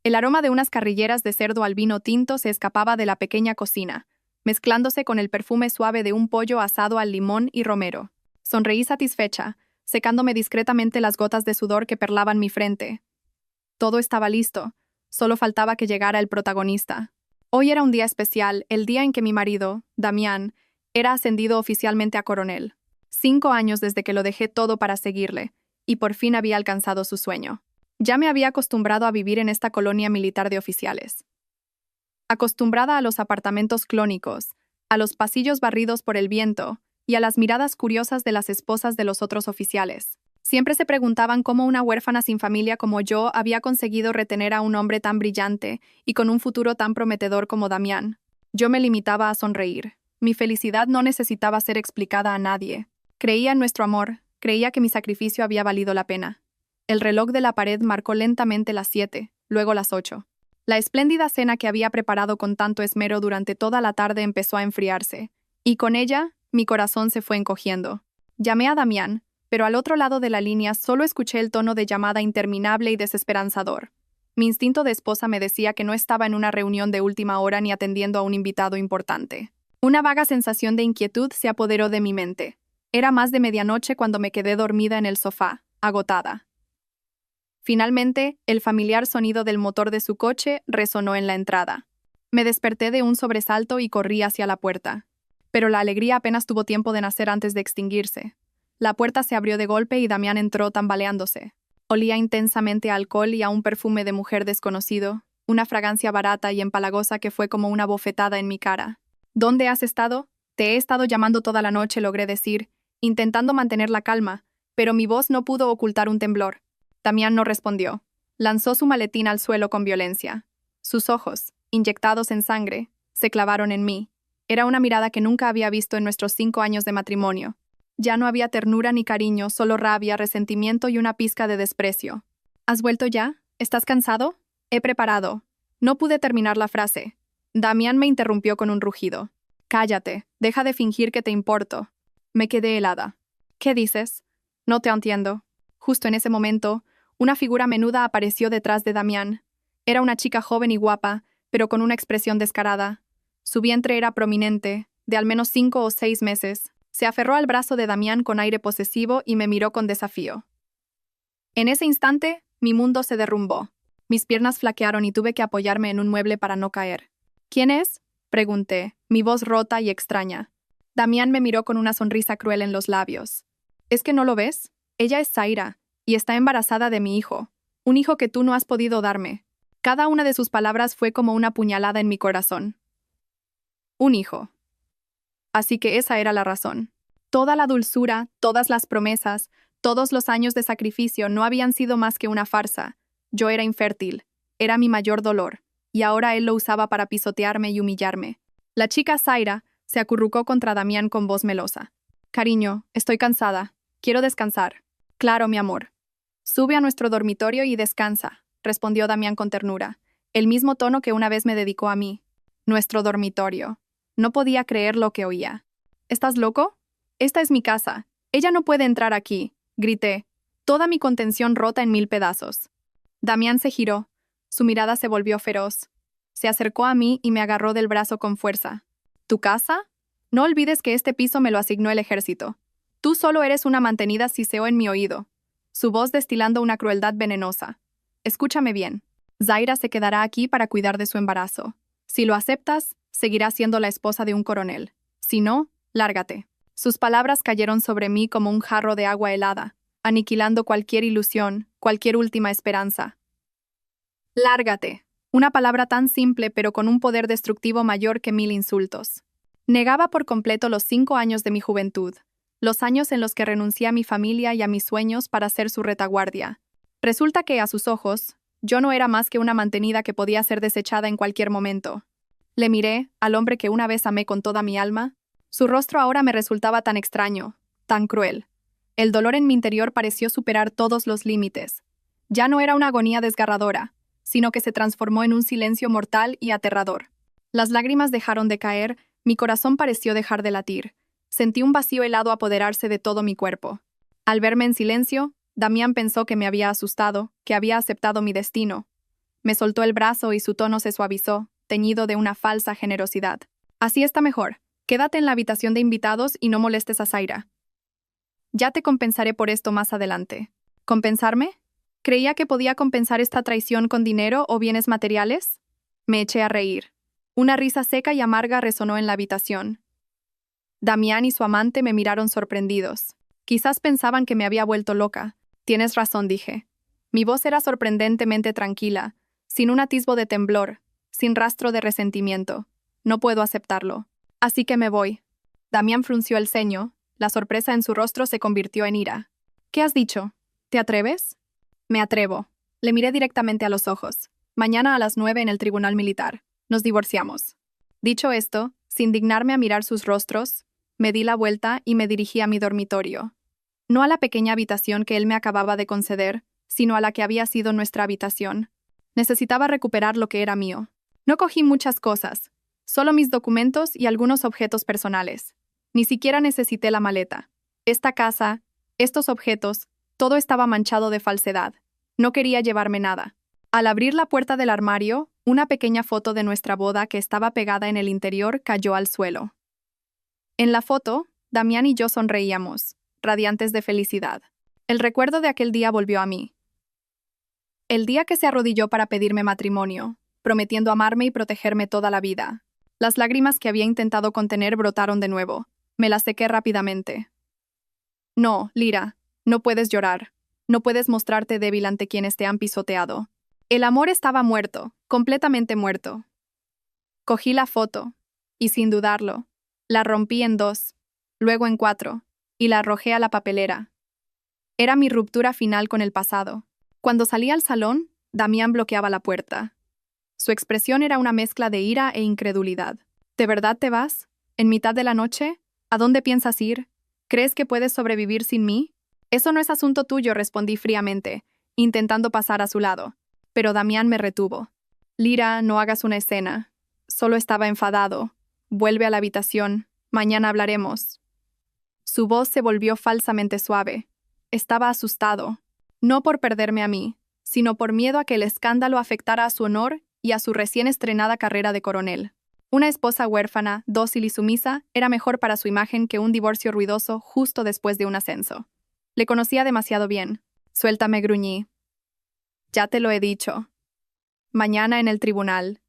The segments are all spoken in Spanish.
El aroma de unas carrilleras de cerdo al vino tinto se escapaba de la pequeña cocina, mezclándose con el perfume suave de un pollo asado al limón y romero. Sonreí satisfecha, secándome discretamente las gotas de sudor que perlaban mi frente. Todo estaba listo, solo faltaba que llegara el protagonista. Hoy era un día especial, el día en que mi marido, Damián, era ascendido oficialmente a coronel. 5 años desde que lo dejé todo para seguirle, y por fin había alcanzado su sueño. Ya me había acostumbrado a vivir en esta colonia militar de oficiales. Acostumbrada a los apartamentos clónicos, a los pasillos barridos por el viento y a las miradas curiosas de las esposas de los otros oficiales. Siempre se preguntaban cómo una huérfana sin familia como yo había conseguido retener a un hombre tan brillante y con un futuro tan prometedor como Damián. Yo me limitaba a sonreír. Mi felicidad no necesitaba ser explicada a nadie. Creía en nuestro amor, creía que mi sacrificio había valido la pena. El reloj de la pared marcó lentamente las 7, luego las 8. La espléndida cena que había preparado con tanto esmero durante toda la tarde empezó a enfriarse, y con ella, mi corazón se fue encogiendo. Llamé a Damián, pero al otro lado de la línea solo escuché el tono de llamada interminable y desesperanzador. Mi instinto de esposa me decía que no estaba en una reunión de última hora ni atendiendo a un invitado importante. Una vaga sensación de inquietud se apoderó de mi mente. Era más de medianoche cuando me quedé dormida en el sofá, agotada. Finalmente, el familiar sonido del motor de su coche resonó en la entrada. Me desperté de un sobresalto y corrí hacia la puerta. Pero la alegría apenas tuvo tiempo de nacer antes de extinguirse. La puerta se abrió de golpe y Damián entró tambaleándose. Olía intensamente a alcohol y a un perfume de mujer desconocido, una fragancia barata y empalagosa que fue como una bofetada en mi cara. ¿Dónde has estado? Te he estado llamando toda la noche, logré decir, intentando mantener la calma, pero mi voz no pudo ocultar un temblor. Damián no respondió. Lanzó su maletín al suelo con violencia. Sus ojos, inyectados en sangre, se clavaron en mí. Era una mirada que nunca había visto en nuestros 5 años de matrimonio. Ya no había ternura ni cariño, solo rabia, resentimiento y una pizca de desprecio. ¿Has vuelto ya? ¿Estás cansado? He preparado. No pude terminar la frase. Damián me interrumpió con un rugido. Cállate, deja de fingir que te importo. Me quedé helada. ¿Qué dices? No te entiendo. Justo en ese momento, una figura menuda apareció detrás de Damián. Era una chica joven y guapa, pero con una expresión descarada. Su vientre era prominente, de al menos 5 o 6 meses. Se aferró al brazo de Damián con aire posesivo y me miró con desafío. En ese instante, mi mundo se derrumbó. Mis piernas flaquearon y tuve que apoyarme en un mueble para no caer. ¿Quién es? Pregunté, mi voz rota y extraña. Damián me miró con una sonrisa cruel en los labios. ¿Es que no lo ves? Ella es Zaira, y está embarazada de mi hijo. Un hijo que tú no has podido darme. Cada una de sus palabras fue como una puñalada en mi corazón. Un hijo. Así que esa era la razón. Toda la dulzura, todas las promesas, todos los años de sacrificio no habían sido más que una farsa. Yo era infértil. Era mi mayor dolor. Y ahora él lo usaba para pisotearme y humillarme. La chica Zaira se acurrucó contra Damián con voz melosa. Cariño, estoy cansada. Quiero descansar. Claro, mi amor. Sube a nuestro dormitorio y descansa, respondió Damián con ternura, el mismo tono que una vez me dedicó a mí. Nuestro dormitorio. No podía creer lo que oía. ¿Estás loco? Esta es mi casa. Ella no puede entrar aquí, grité, toda mi contención rota en 1000 pedazos. Damián se giró. Su mirada se volvió feroz. Se acercó a mí y me agarró del brazo con fuerza. ¿Tu casa? No olvides que este piso me lo asignó el ejército. Tú solo eres una mantenida, siseó en mi oído, su voz destilando una crueldad venenosa. Escúchame bien. Zaira se quedará aquí para cuidar de su embarazo. Si lo aceptas, seguirá siendo la esposa de un coronel. Si no, lárgate. Sus palabras cayeron sobre mí como un jarro de agua helada, aniquilando cualquier ilusión, cualquier última esperanza. Lárgate. Una palabra tan simple pero con un poder destructivo mayor que 1000 insultos. Negaba por completo los 5 años de mi juventud. Los años en los que renuncié a mi familia y a mis sueños para ser su retaguardia. Resulta que, a sus ojos, yo no era más que una mantenida que podía ser desechada en cualquier momento. Le miré, al hombre que una vez amé con toda mi alma. Su rostro ahora me resultaba tan extraño, tan cruel. El dolor en mi interior pareció superar todos los límites. Ya no era una agonía desgarradora, sino que se transformó en un silencio mortal y aterrador. Las lágrimas dejaron de caer, mi corazón pareció dejar de latir. Sentí un vacío helado apoderarse de todo mi cuerpo. Al verme en silencio, Damián pensó que me había asustado, que había aceptado mi destino. Me soltó el brazo y su tono se suavizó, teñido de una falsa generosidad. Así está mejor. Quédate en la habitación de invitados y no molestes a Zaira. Ya te compensaré por esto más adelante. ¿Compensarme? ¿Creía que podía compensar esta traición con dinero o bienes materiales? Me eché a reír. Una risa seca y amarga resonó en la habitación. Damián y su amante me miraron sorprendidos. Quizás pensaban que me había vuelto loca. Tienes razón, dije. Mi voz era sorprendentemente tranquila, sin un atisbo de temblor, sin rastro de resentimiento. No puedo aceptarlo. Así que me voy. Damián frunció el ceño. La sorpresa en su rostro se convirtió en ira. ¿Qué has dicho? ¿Te atreves? Me atrevo. Le miré directamente a los ojos. Mañana a las 9 en el tribunal militar. Nos divorciamos. Dicho esto, sin dignarme a mirar sus rostros, me di la vuelta y me dirigí a mi dormitorio. No a la pequeña habitación que él me acababa de conceder, sino a la que había sido nuestra habitación. Necesitaba recuperar lo que era mío. No cogí muchas cosas, solo mis documentos y algunos objetos personales. Ni siquiera necesité la maleta. Esta casa, estos objetos, todo estaba manchado de falsedad. No quería llevarme nada. Al abrir la puerta del armario, una pequeña foto de nuestra boda que estaba pegada en el interior cayó al suelo. En la foto, Damián y yo sonreíamos, radiantes de felicidad. El recuerdo de aquel día volvió a mí. El día que se arrodilló para pedirme matrimonio, prometiendo amarme y protegerme toda la vida. Las lágrimas que había intentado contener brotaron de nuevo. Me las sequé rápidamente. No, Lyra, no puedes llorar. No puedes mostrarte débil ante quienes te han pisoteado. El amor estaba muerto, completamente muerto. Cogí la foto, y sin dudarlo, la rompí en 2, luego en 4, y la arrojé a la papelera. Era mi ruptura final con el pasado. Cuando salí al salón, Damián bloqueaba la puerta. Su expresión era una mezcla de ira e incredulidad. ¿De verdad te vas? ¿En mitad de la noche? ¿A dónde piensas ir? ¿Crees que puedes sobrevivir sin mí? Eso no es asunto tuyo, respondí fríamente, intentando pasar a su lado. Pero Damián me retuvo. Lyra, no hagas una escena. Solo estaba enfadado. Vuelve a la habitación. Mañana hablaremos. Su voz se volvió falsamente suave. Estaba asustado. No por perderme a mí, sino por miedo a que el escándalo afectara a su honor y a su recién estrenada carrera de coronel. Una esposa huérfana, dócil y sumisa, era mejor para su imagen que un divorcio ruidoso justo después de un ascenso. Le conocía demasiado bien. Suéltame, gruñí. Ya te lo he dicho. Mañana en el tribunal.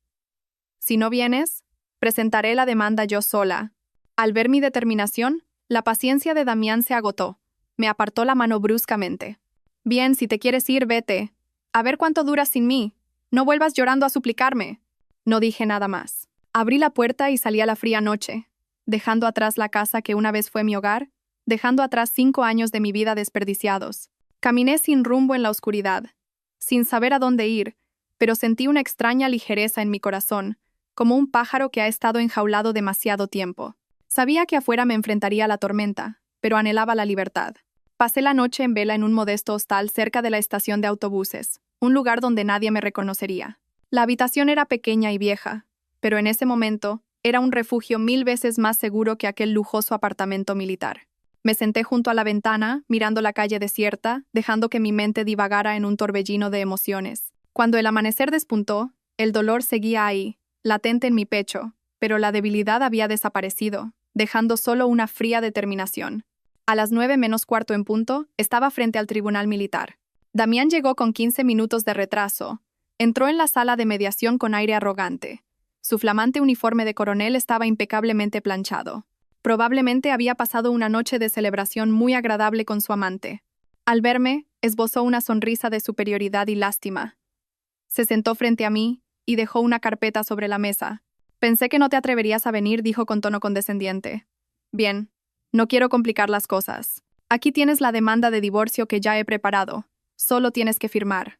Si no vienes, presentaré la demanda yo sola. Al ver mi determinación, la paciencia de Damián se agotó. Me apartó la mano bruscamente. Bien, si te quieres ir, vete. A ver cuánto duras sin mí. No vuelvas llorando a suplicarme. No dije nada más. Abrí la puerta y salí a la fría noche, dejando atrás la casa que una vez fue mi hogar, dejando atrás 5 años de mi vida desperdiciados. Caminé sin rumbo en la oscuridad, sin saber a dónde ir, pero sentí una extraña ligereza en mi corazón, como un pájaro que ha estado enjaulado demasiado tiempo. Sabía que afuera me enfrentaría a la tormenta, pero anhelaba la libertad. Pasé la noche en vela en un modesto hostal cerca de la estación de autobuses, un lugar donde nadie me reconocería. La habitación era pequeña y vieja, pero en ese momento era un refugio 1000 veces más seguro que aquel lujoso apartamento militar. Me senté junto a la ventana, mirando la calle desierta, dejando que mi mente divagara en un torbellino de emociones. Cuando el amanecer despuntó, el dolor seguía ahí, latente en mi pecho, pero la debilidad había desaparecido, dejando solo una fría determinación. A las 9 menos cuarto en punto, estaba frente al tribunal militar. Damián llegó con 15 minutos de retraso. Entró en la sala de mediación con aire arrogante. Su flamante uniforme de coronel estaba impecablemente planchado. Probablemente había pasado una noche de celebración muy agradable con su amante. Al verme, esbozó una sonrisa de superioridad y lástima. Se sentó frente a mí y dejó una carpeta sobre la mesa. Pensé que no te atreverías a venir, dijo con tono condescendiente. Bien, no quiero complicar las cosas. Aquí tienes la demanda de divorcio que ya he preparado. Solo tienes que firmar.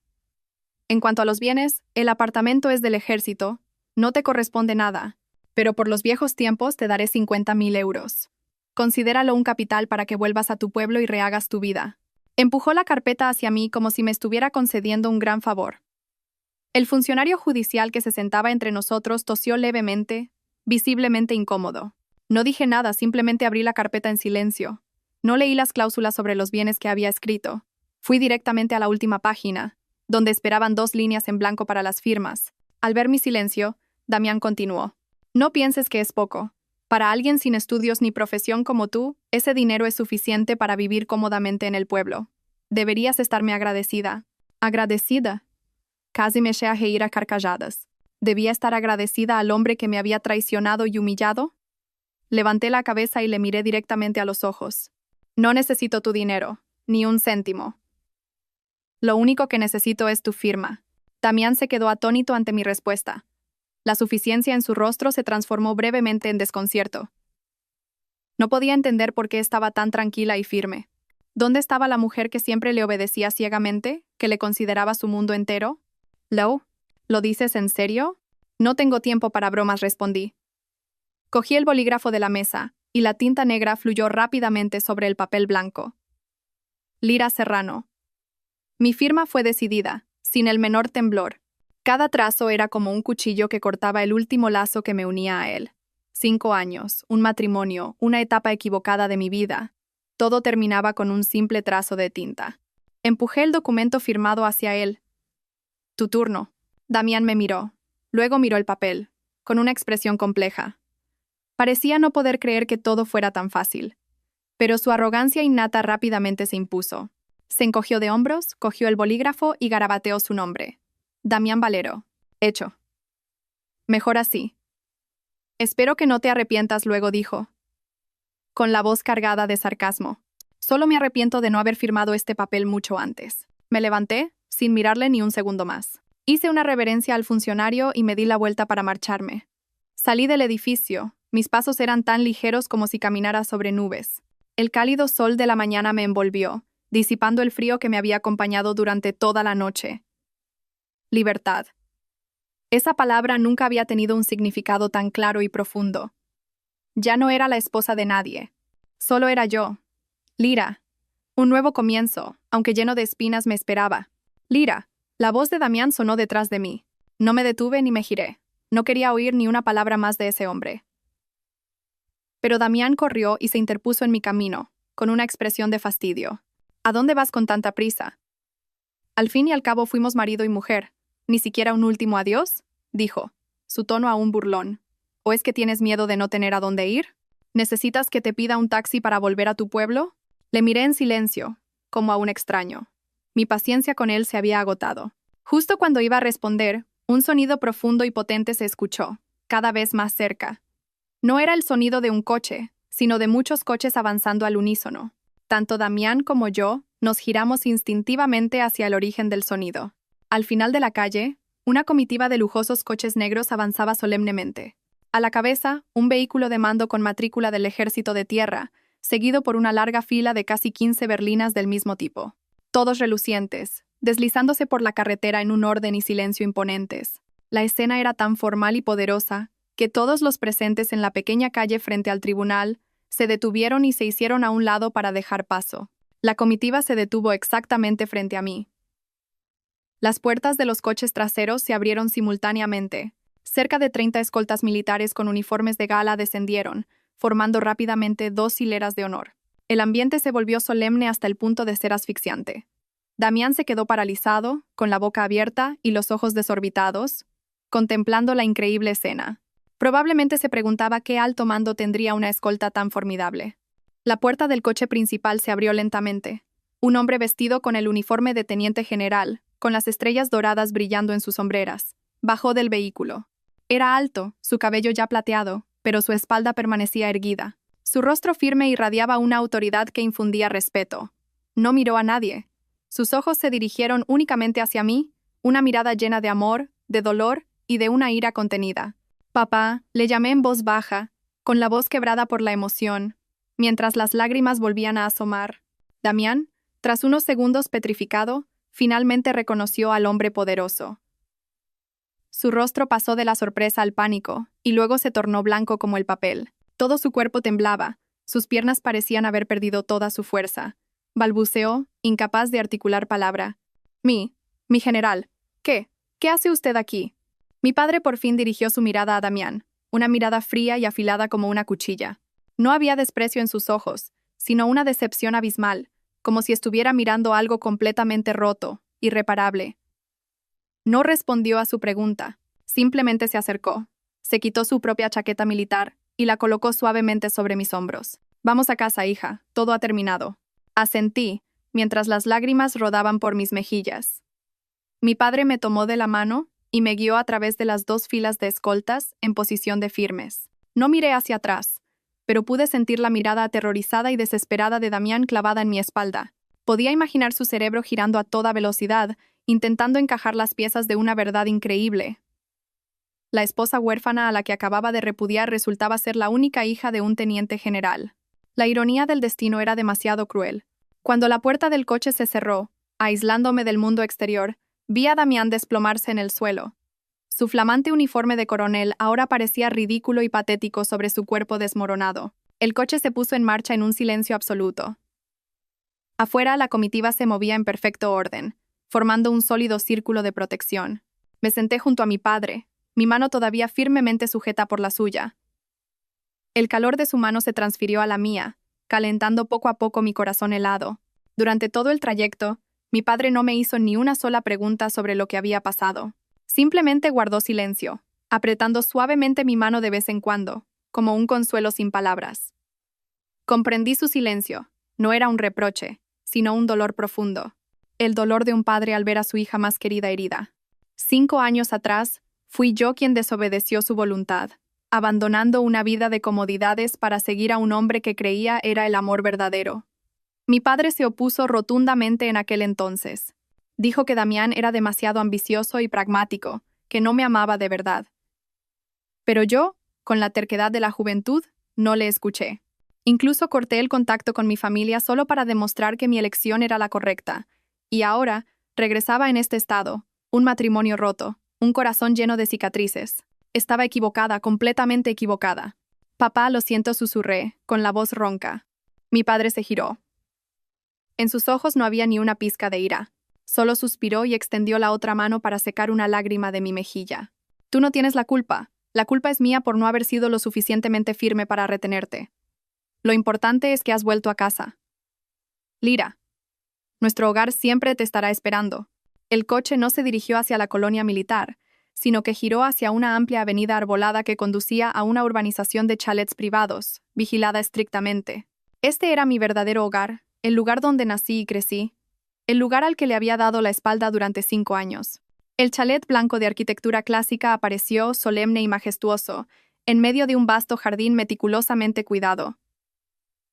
En cuanto a los bienes, el apartamento es del ejército. No te corresponde nada, pero por los viejos tiempos te daré 50.000 euros. Considéralo un capital para que vuelvas a tu pueblo y rehagas tu vida. Empujó la carpeta hacia mí como si me estuviera concediendo un gran favor. El funcionario judicial que se sentaba entre nosotros tosió levemente, visiblemente incómodo. No dije nada, simplemente abrí la carpeta en silencio. No leí las cláusulas sobre los bienes que había escrito. Fui directamente a la última página. donde esperaban 2 líneas en blanco para las firmas. Al ver mi silencio, Damián continuó. No pienses que es poco. Para alguien sin estudios ni profesión como tú, ese dinero es suficiente para vivir cómodamente en el pueblo. Deberías estarme agradecida. ¿Agradecida? Casi me eché a reír a carcajadas. ¿Debía estar agradecida al hombre que me había traicionado y humillado? Levanté la cabeza y le miré directamente a los ojos. No necesito tu dinero, ni un céntimo. Lo único que necesito es tu firma. Damián se quedó atónito ante mi respuesta. La suficiencia en su rostro se transformó brevemente en desconcierto. No podía entender por qué estaba tan tranquila y firme. ¿Dónde estaba la mujer que siempre le obedecía ciegamente, que le consideraba su mundo entero? ¿Lo dices en serio? No tengo tiempo para bromas, respondí. Cogí el bolígrafo de la mesa, y la tinta negra fluyó rápidamente sobre el papel blanco. Lira Serrano. Mi firma fue decidida, sin el menor temblor. Cada trazo era como un cuchillo que cortaba el último lazo que me unía a él. 5 años, un matrimonio, una etapa equivocada de mi vida. Todo terminaba con un simple trazo de tinta. Empujé el documento firmado hacia él. Tu turno. Damián me miró. Luego miró el papel, con una expresión compleja. Parecía no poder creer que todo fuera tan fácil. Pero su arrogancia innata rápidamente se impuso. Se encogió de hombros, cogió el bolígrafo y garabateó su nombre. Damián Valero. Hecho. Mejor así. Espero que no te arrepientas, luego dijo, con la voz cargada de sarcasmo. Solo me arrepiento de no haber firmado este papel mucho antes. Me levanté, sin mirarle ni un segundo más. Hice una reverencia al funcionario y me di la vuelta para marcharme. Salí del edificio. Mis pasos eran tan ligeros como si caminara sobre nubes. El cálido sol de la mañana me envolvió, disipando el frío que me había acompañado durante toda la noche. Libertad. Esa palabra nunca había tenido un significado tan claro y profundo. Ya no era la esposa de nadie. Solo era yo. Lira. Un nuevo comienzo, aunque lleno de espinas, me esperaba. Lira. La voz de Damián sonó detrás de mí. No me detuve ni me giré. No quería oír ni una palabra más de ese hombre. Pero Damián corrió y se interpuso en mi camino, con una expresión de fastidio. ¿A dónde vas con tanta prisa? Al fin y al cabo fuimos marido y mujer. ¿Ni siquiera un último adiós? Dijo, su tono aún burlón. ¿O es que tienes miedo de no tener a dónde ir? ¿Necesitas que te pida un taxi para volver a tu pueblo? Le miré en silencio, como a un extraño. Mi paciencia con él se había agotado. Justo cuando iba a responder, un sonido profundo y potente se escuchó, cada vez más cerca. No era el sonido de un coche, sino de muchos coches avanzando al unísono. Tanto Damián como yo nos giramos instintivamente hacia el origen del sonido. Al final de la calle, una comitiva de lujosos coches negros avanzaba solemnemente. A la cabeza, un vehículo de mando con matrícula del Ejército de Tierra, seguido por una larga fila de casi 15 berlinas del mismo tipo. Todos relucientes, deslizándose por la carretera en un orden y silencio imponentes. La escena era tan formal y poderosa que todos los presentes en la pequeña calle frente al tribunal se detuvieron y se hicieron a un lado para dejar paso. La comitiva se detuvo exactamente frente a mí. Las puertas de los coches traseros se abrieron simultáneamente. Cerca de 30 escoltas militares con uniformes de gala descendieron, formando rápidamente 2 hileras de honor. El ambiente se volvió solemne hasta el punto de ser asfixiante. Damián se quedó paralizado, con la boca abierta y los ojos desorbitados, contemplando la increíble escena. Probablemente se preguntaba qué alto mando tendría una escolta tan formidable. La puerta del coche principal se abrió lentamente. Un hombre vestido con el uniforme de teniente general, con las estrellas doradas brillando en sus hombreras, bajó del vehículo. Era alto, su cabello ya plateado, pero su espalda permanecía erguida. Su rostro firme irradiaba una autoridad que infundía respeto. No miró a nadie. Sus ojos se dirigieron únicamente hacia mí, una mirada llena de amor, de dolor y de una ira contenida. Papá, le llamé en voz baja, con la voz quebrada por la emoción, mientras las lágrimas volvían a asomar. Damián, tras unos segundos petrificado, finalmente reconoció al hombre poderoso. Su rostro pasó de la sorpresa al pánico, y luego se tornó blanco como el papel. Todo su cuerpo temblaba, sus piernas parecían haber perdido toda su fuerza. Balbuceó, incapaz de articular palabra. Mi general, ¿qué hace usted aquí? Mi padre por fin dirigió su mirada a Damián, una mirada fría y afilada como una cuchilla. No había desprecio en sus ojos, sino una decepción abismal, como si estuviera mirando algo completamente roto, irreparable. No respondió a su pregunta. Simplemente se acercó. Se quitó su propia chaqueta militar y la colocó suavemente sobre mis hombros. Vamos a casa, hija. Todo ha terminado. Asentí, mientras las lágrimas rodaban por mis mejillas. Mi padre me tomó de la mano y me guió a través de las 2 filas de escoltas en posición de firmes. No miré hacia atrás, pero pude sentir la mirada aterrorizada y desesperada de Damián clavada en mi espalda. Podía imaginar su cerebro girando a toda velocidad, intentando encajar las piezas de una verdad increíble. La esposa huérfana a la que acababa de repudiar resultaba ser la única hija de un teniente general. La ironía del destino era demasiado cruel. Cuando la puerta del coche se cerró, aislándome del mundo exterior, vi a Damián desplomarse en el suelo. Su flamante uniforme de coronel ahora parecía ridículo y patético sobre su cuerpo desmoronado. El coche se puso en marcha en un silencio absoluto. Afuera, la comitiva se movía en perfecto orden, formando un sólido círculo de protección. Me senté junto a mi padre, mi mano todavía firmemente sujeta por la suya. El calor de su mano se transfirió a la mía, calentando poco a poco mi corazón helado. Durante todo el trayecto, mi padre no me hizo ni una sola pregunta sobre lo que había pasado. Simplemente guardó silencio, apretando suavemente mi mano de vez en cuando, como un consuelo sin palabras. Comprendí su silencio. No era un reproche, sino un dolor profundo. El dolor de un padre al ver a su hija más querida herida. 5 años atrás, fui yo quien desobedeció su voluntad, abandonando una vida de comodidades para seguir a un hombre que creía era el amor verdadero. Mi padre se opuso rotundamente en aquel entonces. Dijo que Damián era demasiado ambicioso y pragmático, que no me amaba de verdad. Pero yo, con la terquedad de la juventud, no le escuché. Incluso corté el contacto con mi familia solo para demostrar que mi elección era la correcta. Y ahora, regresaba en este estado, un matrimonio roto, un corazón lleno de cicatrices. Estaba equivocada, completamente equivocada. Papá, lo siento, susurré, con la voz ronca. Mi padre se giró. En sus ojos no había ni una pizca de ira. Solo suspiró y extendió la otra mano para secar una lágrima de mi mejilla. Tú no tienes la culpa. La culpa es mía por no haber sido lo suficientemente firme para retenerte. Lo importante es que has vuelto a casa. Lira, nuestro hogar siempre te estará esperando. El coche no se dirigió hacia la colonia militar, sino que giró hacia una amplia avenida arbolada que conducía a una urbanización de chalets privados, vigilada estrictamente. Este era mi verdadero hogar, el lugar donde nací y crecí, el lugar al que le había dado la espalda durante 5 años. El chalet blanco de arquitectura clásica apareció, solemne y majestuoso, en medio de un vasto jardín meticulosamente cuidado.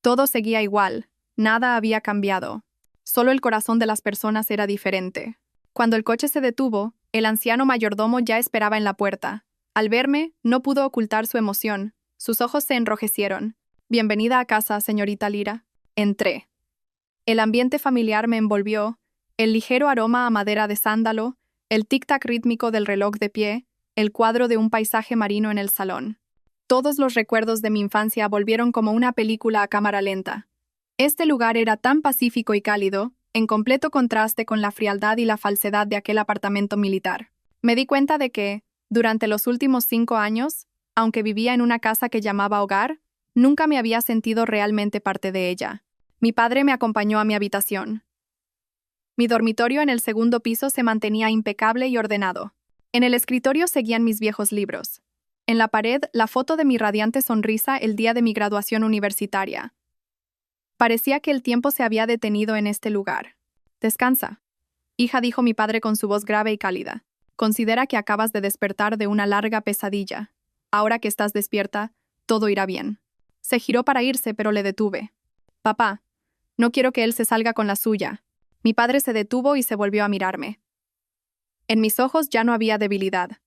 Todo seguía igual, nada había cambiado. Solo el corazón de las personas era diferente. Cuando el coche se detuvo, el anciano mayordomo ya esperaba en la puerta. Al verme, no pudo ocultar su emoción. Sus ojos se enrojecieron. Bienvenida a casa, señorita Lira. Entré. El ambiente familiar me envolvió, el ligero aroma a madera de sándalo, el tic-tac rítmico del reloj de pie, el cuadro de un paisaje marino en el salón. Todos los recuerdos de mi infancia volvieron como una película a cámara lenta. Este lugar era tan pacífico y cálido, en completo contraste con la frialdad y la falsedad de aquel apartamento militar. Me di cuenta de que, durante los últimos 5 años, aunque vivía en una casa que llamaba hogar, nunca me había sentido realmente parte de ella. Mi padre me acompañó a mi habitación. Mi dormitorio en el 2.º piso se mantenía impecable y ordenado. En el escritorio seguían mis viejos libros. En la pared, la foto de mi radiante sonrisa el día de mi graduación universitaria. Parecía que el tiempo se había detenido en este lugar. Descansa, hija, dijo mi padre con su voz grave y cálida. Considera que acabas de despertar de una larga pesadilla. Ahora que estás despierta, todo irá bien. Se giró para irse, pero le detuve. Papá, no quiero que él se salga con la suya. Mi padre se detuvo y se volvió a mirarme. En mis ojos ya no había debilidad,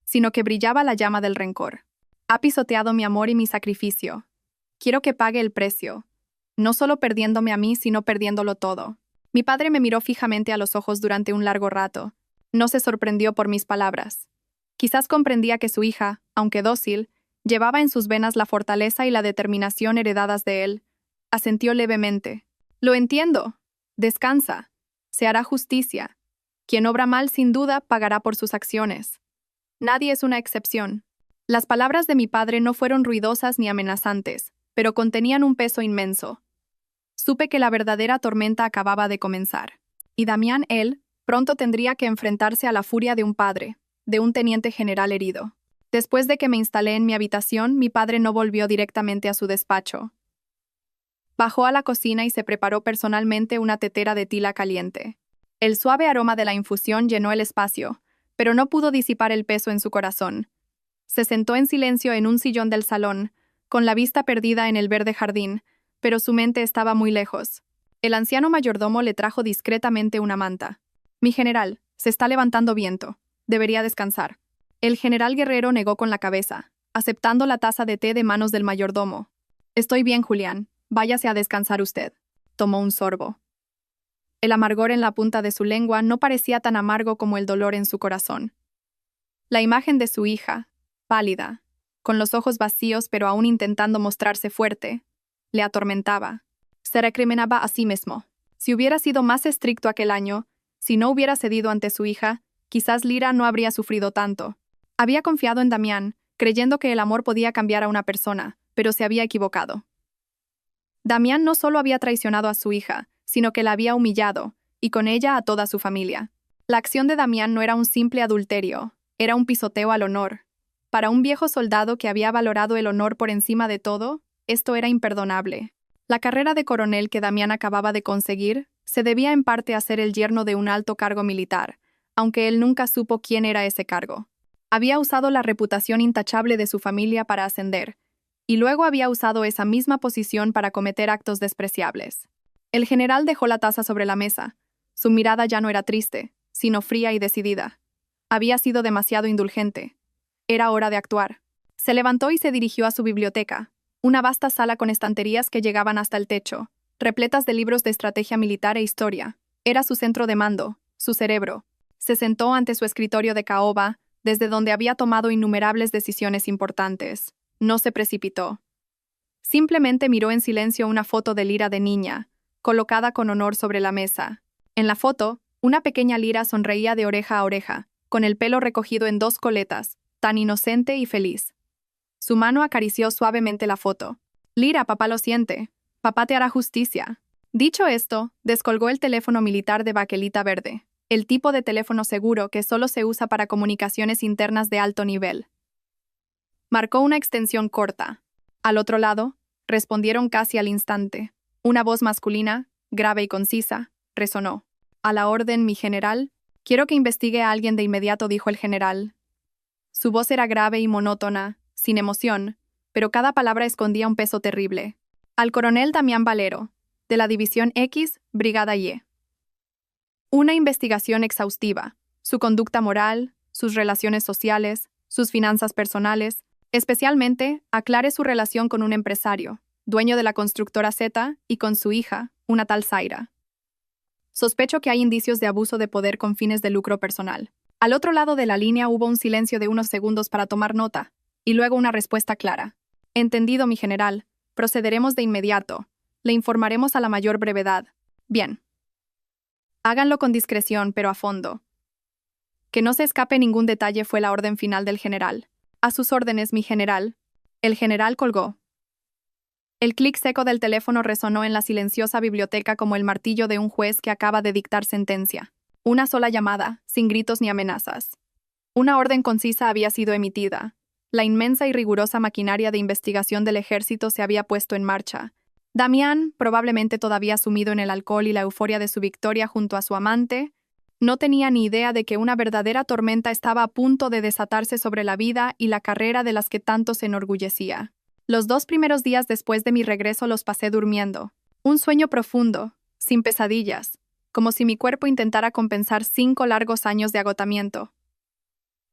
sino que brillaba la llama del rencor. Ha pisoteado mi amor y mi sacrificio. Quiero que pague el precio, no solo perdiéndome a mí, sino perdiéndolo todo. Mi padre me miró fijamente a los ojos durante un largo rato. No se sorprendió por mis palabras. Quizás comprendía que su hija, aunque dócil, llevaba en sus venas la fortaleza y la determinación heredadas de él. Asintió levemente. Lo entiendo. Descansa. Se hará justicia. Quien obra mal, sin duda, pagará por sus acciones. Nadie es una excepción. Las palabras de mi padre no fueron ruidosas ni amenazantes, pero contenían un peso inmenso. Supe que la verdadera tormenta acababa de comenzar. Y Damián, él, Pronto tendría que enfrentarse a la furia de un padre, de un teniente general herido. Después de que me instalé en mi habitación, mi padre no volvió directamente a su despacho. Bajó a la cocina y se preparó personalmente una tetera de tila caliente. El suave aroma de la infusión llenó el espacio, pero no pudo disipar el peso en su corazón. Se sentó en silencio en un sillón del salón, con la vista perdida en el verde jardín, pero su mente estaba muy lejos. El anciano mayordomo le trajo discretamente una manta. «Mi general, se está levantando viento. Debería descansar». El general guerrero negó con la cabeza, aceptando la taza de té de manos del mayordomo. «Estoy bien, Julián. Váyase a descansar usted». Tomó un sorbo. El amargor en la punta de su lengua no parecía tan amargo como el dolor en su corazón. La imagen de su hija, pálida, con los ojos vacíos pero aún intentando mostrarse fuerte, le atormentaba. Se recriminaba a sí mismo. Si hubiera sido más estricto aquel año, si no hubiera cedido ante su hija, quizás Lyra no habría sufrido tanto. Había confiado en Damián, creyendo que el amor podía cambiar a una persona, pero se había equivocado. Damián no solo había traicionado a su hija, sino que la había humillado, y con ella a toda su familia. La acción de Damián no era un simple adulterio, era un pisoteo al honor. Para un viejo soldado que había valorado el honor por encima de todo, esto era imperdonable. La carrera de coronel que Damián acababa de conseguir se debía en parte a ser el yerno de un alto cargo militar, aunque él nunca supo quién era ese cargo. Había usado la reputación intachable de su familia para ascender, y luego había usado esa misma posición para cometer actos despreciables. El general dejó la taza sobre la mesa. Su mirada ya no era triste, sino fría y decidida. Había sido demasiado indulgente. Era hora de actuar. Se levantó y se dirigió a su biblioteca, una vasta sala con estanterías que llegaban hasta el techo, repletas de libros de estrategia militar e historia. Era su centro de mando, su cerebro. Se sentó ante su escritorio de caoba, desde donde había tomado innumerables decisiones importantes. No se precipitó. Simplemente miró en silencio una foto de Lyra de niña, colocada con honor sobre la mesa. En la foto, una pequeña Lyra sonreía de oreja a oreja, con el pelo recogido en dos coletas, tan inocente y feliz. Su mano acarició suavemente la foto. «Lyra, papá lo siente. Papá te hará justicia». Dicho esto, descolgó el teléfono militar de baquelita verde, el tipo de teléfono seguro que solo se usa para comunicaciones internas de alto nivel. Marcó una extensión corta. Al otro lado, respondieron casi al instante. Una voz masculina, grave y concisa, resonó. «A la orden, mi general. Quiero que investigue a alguien de inmediato», dijo el general. Su voz era grave y monótona, sin emoción, pero cada palabra escondía un peso terrible. «Al coronel Damián Valero, de la División X, Brigada Y». Una investigación exhaustiva. Su conducta moral, sus relaciones sociales, sus finanzas personales. Especialmente, aclare su relación con un empresario, dueño de la constructora Z, y con su hija, una tal Zaira. Sospecho que hay indicios de abuso de poder con fines de lucro personal. Al otro lado de la línea hubo un silencio de unos segundos para tomar nota, y luego una respuesta clara. «Entendido, mi general. Procederemos de inmediato. Le informaremos a la mayor brevedad». «Bien. Háganlo con discreción, pero a fondo. Que no se escape ningún detalle», fue la orden final del general. «A sus órdenes, mi general». El general colgó. El clic seco del teléfono resonó en la silenciosa biblioteca como el martillo de un juez que acaba de dictar sentencia. Una sola llamada, sin gritos ni amenazas. Una orden concisa había sido emitida. La inmensa y rigurosa maquinaria de investigación del ejército se había puesto en marcha. Damián, probablemente todavía sumido en el alcohol y la euforia de su victoria junto a su amante, no tenía ni idea de que una verdadera tormenta estaba a punto de desatarse sobre la vida y la carrera de las que tanto se enorgullecía. Los 2 primeros días después de mi regreso los pasé durmiendo. Un sueño profundo, sin pesadillas, como si mi cuerpo intentara compensar 5 largos años de agotamiento.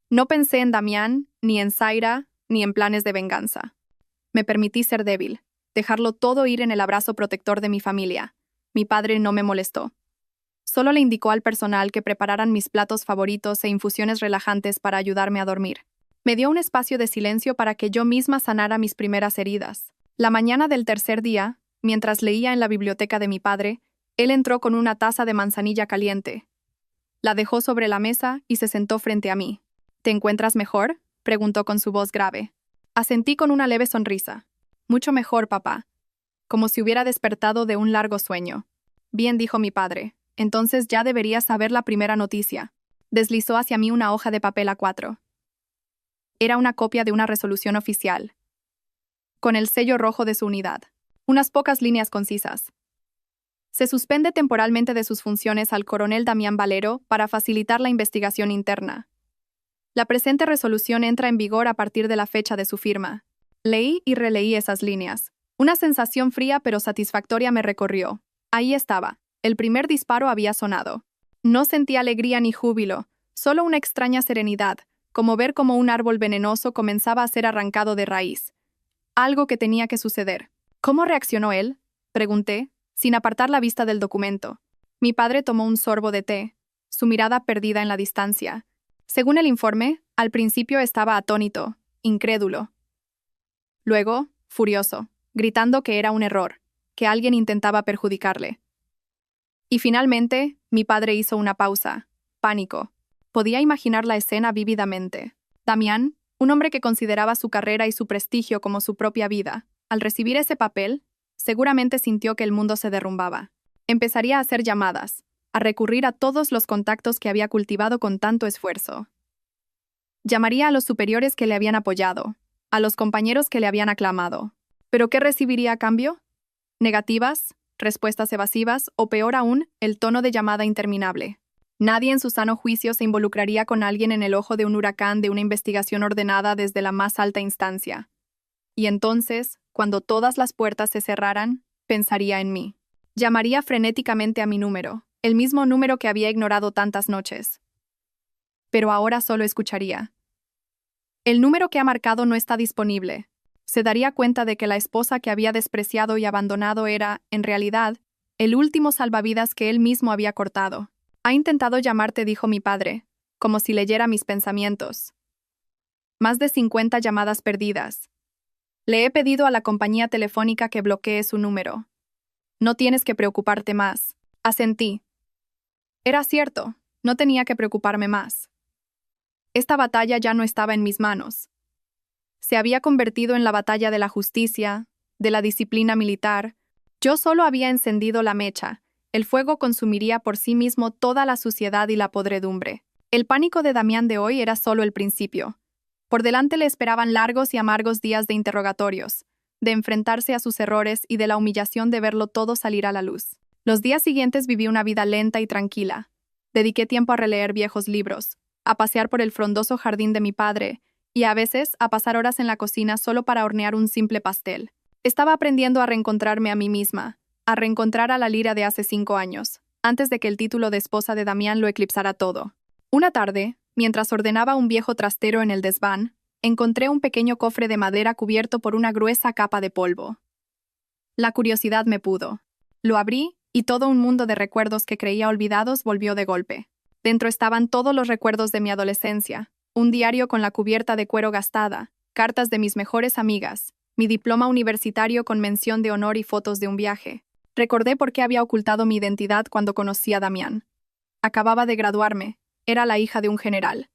No pensé en Damián, ni en Zaira, ni en planes de venganza. Me permití ser débil, dejarlo todo ir en el abrazo protector de mi familia. Mi padre no me molestó. Solo le indicó al personal que prepararan mis platos favoritos e infusiones relajantes para ayudarme a dormir. Me dio un espacio de silencio para que yo misma sanara mis primeras heridas. La mañana del tercer día, mientras leía en la biblioteca de mi padre, él entró con una taza de manzanilla caliente. La dejó sobre la mesa y se sentó frente a mí. «¿Te encuentras mejor?», preguntó con su voz grave. Asentí con una leve sonrisa. «Mucho mejor, papá», como si hubiera despertado de un largo sueño. «Bien», dijo mi padre. Entonces ya debería saber la primera noticia. Deslizó hacia mí una hoja de papel A4. Era una copia de una resolución oficial, con el sello rojo de su unidad. Unas pocas líneas concisas. Se suspende temporalmente de sus funciones al coronel Damián Valero para facilitar la investigación interna. La presente resolución entra en vigor a partir de la fecha de su firma. Leí y releí esas líneas. Una sensación fría pero satisfactoria me recorrió. Ahí estaba. El primer disparo había sonado. No sentí alegría ni júbilo, solo una extraña serenidad, como ver cómo un árbol venenoso comenzaba a ser arrancado de raíz. Algo que tenía que suceder. ¿Cómo reaccionó él?, pregunté, sin apartar la vista del documento. Mi padre tomó un sorbo de té, su mirada perdida en la distancia. Según el informe, al principio estaba atónito, incrédulo. Luego, furioso, gritando que era un error, que alguien intentaba perjudicarle. Y finalmente, mi padre hizo una pausa. Pánico. Podía imaginar la escena vívidamente. Damián, un hombre que consideraba su carrera y su prestigio como su propia vida, al recibir ese papel, seguramente sintió que el mundo se derrumbaba. Empezaría a hacer llamadas, a recurrir a todos los contactos que había cultivado con tanto esfuerzo. Llamaría a los superiores que le habían apoyado, a los compañeros que le habían aclamado. ¿Pero qué recibiría a cambio? Negativas, respuestas evasivas o, peor aún, el tono de llamada interminable. Nadie en su sano juicio se involucraría con alguien en el ojo de un huracán de una investigación ordenada desde la más alta instancia. Y entonces, cuando todas las puertas se cerraran, pensaría en mí. Llamaría frenéticamente a mi número, el mismo número que había ignorado tantas noches. Pero ahora solo escucharía. El número que ha marcado no está disponible. Se daría cuenta de que la esposa que había despreciado y abandonado era, en realidad, el último salvavidas que él mismo había cortado. Ha intentado llamarte, dijo mi padre, como si leyera mis pensamientos. Más de 50 llamadas perdidas. Le he pedido a la compañía telefónica que bloquee su número. No tienes que preocuparte más. Asentí. Era cierto, no tenía que preocuparme más. Esta batalla ya no estaba en mis manos. Se había convertido en la batalla de la justicia, de la disciplina militar. Yo solo había encendido la mecha. El fuego consumiría por sí mismo toda la suciedad y la podredumbre. El pánico de Damián de hoy era solo el principio. Por delante le esperaban largos y amargos días de interrogatorios, de enfrentarse a sus errores y de la humillación de verlo todo salir a la luz. Los días siguientes viví una vida lenta y tranquila. Dediqué tiempo a releer viejos libros, a pasear por el frondoso jardín de mi padre y a veces a pasar horas en la cocina solo para hornear un simple pastel. Estaba aprendiendo a reencontrarme a mí misma, a reencontrar a la Lira de hace 5 años, antes de que el título de esposa de Damián lo eclipsara todo. Una tarde, mientras ordenaba un viejo trastero en el desván, encontré un pequeño cofre de madera cubierto por una gruesa capa de polvo. La curiosidad me pudo. Lo abrí y todo un mundo de recuerdos que creía olvidados volvió de golpe. Dentro estaban todos los recuerdos de mi adolescencia, un diario con la cubierta de cuero gastada, cartas de mis mejores amigas, mi diploma universitario con mención de honor y fotos de un viaje. Recordé por qué había ocultado mi identidad cuando conocí a Damián. Acababa de graduarme, era la hija de un general.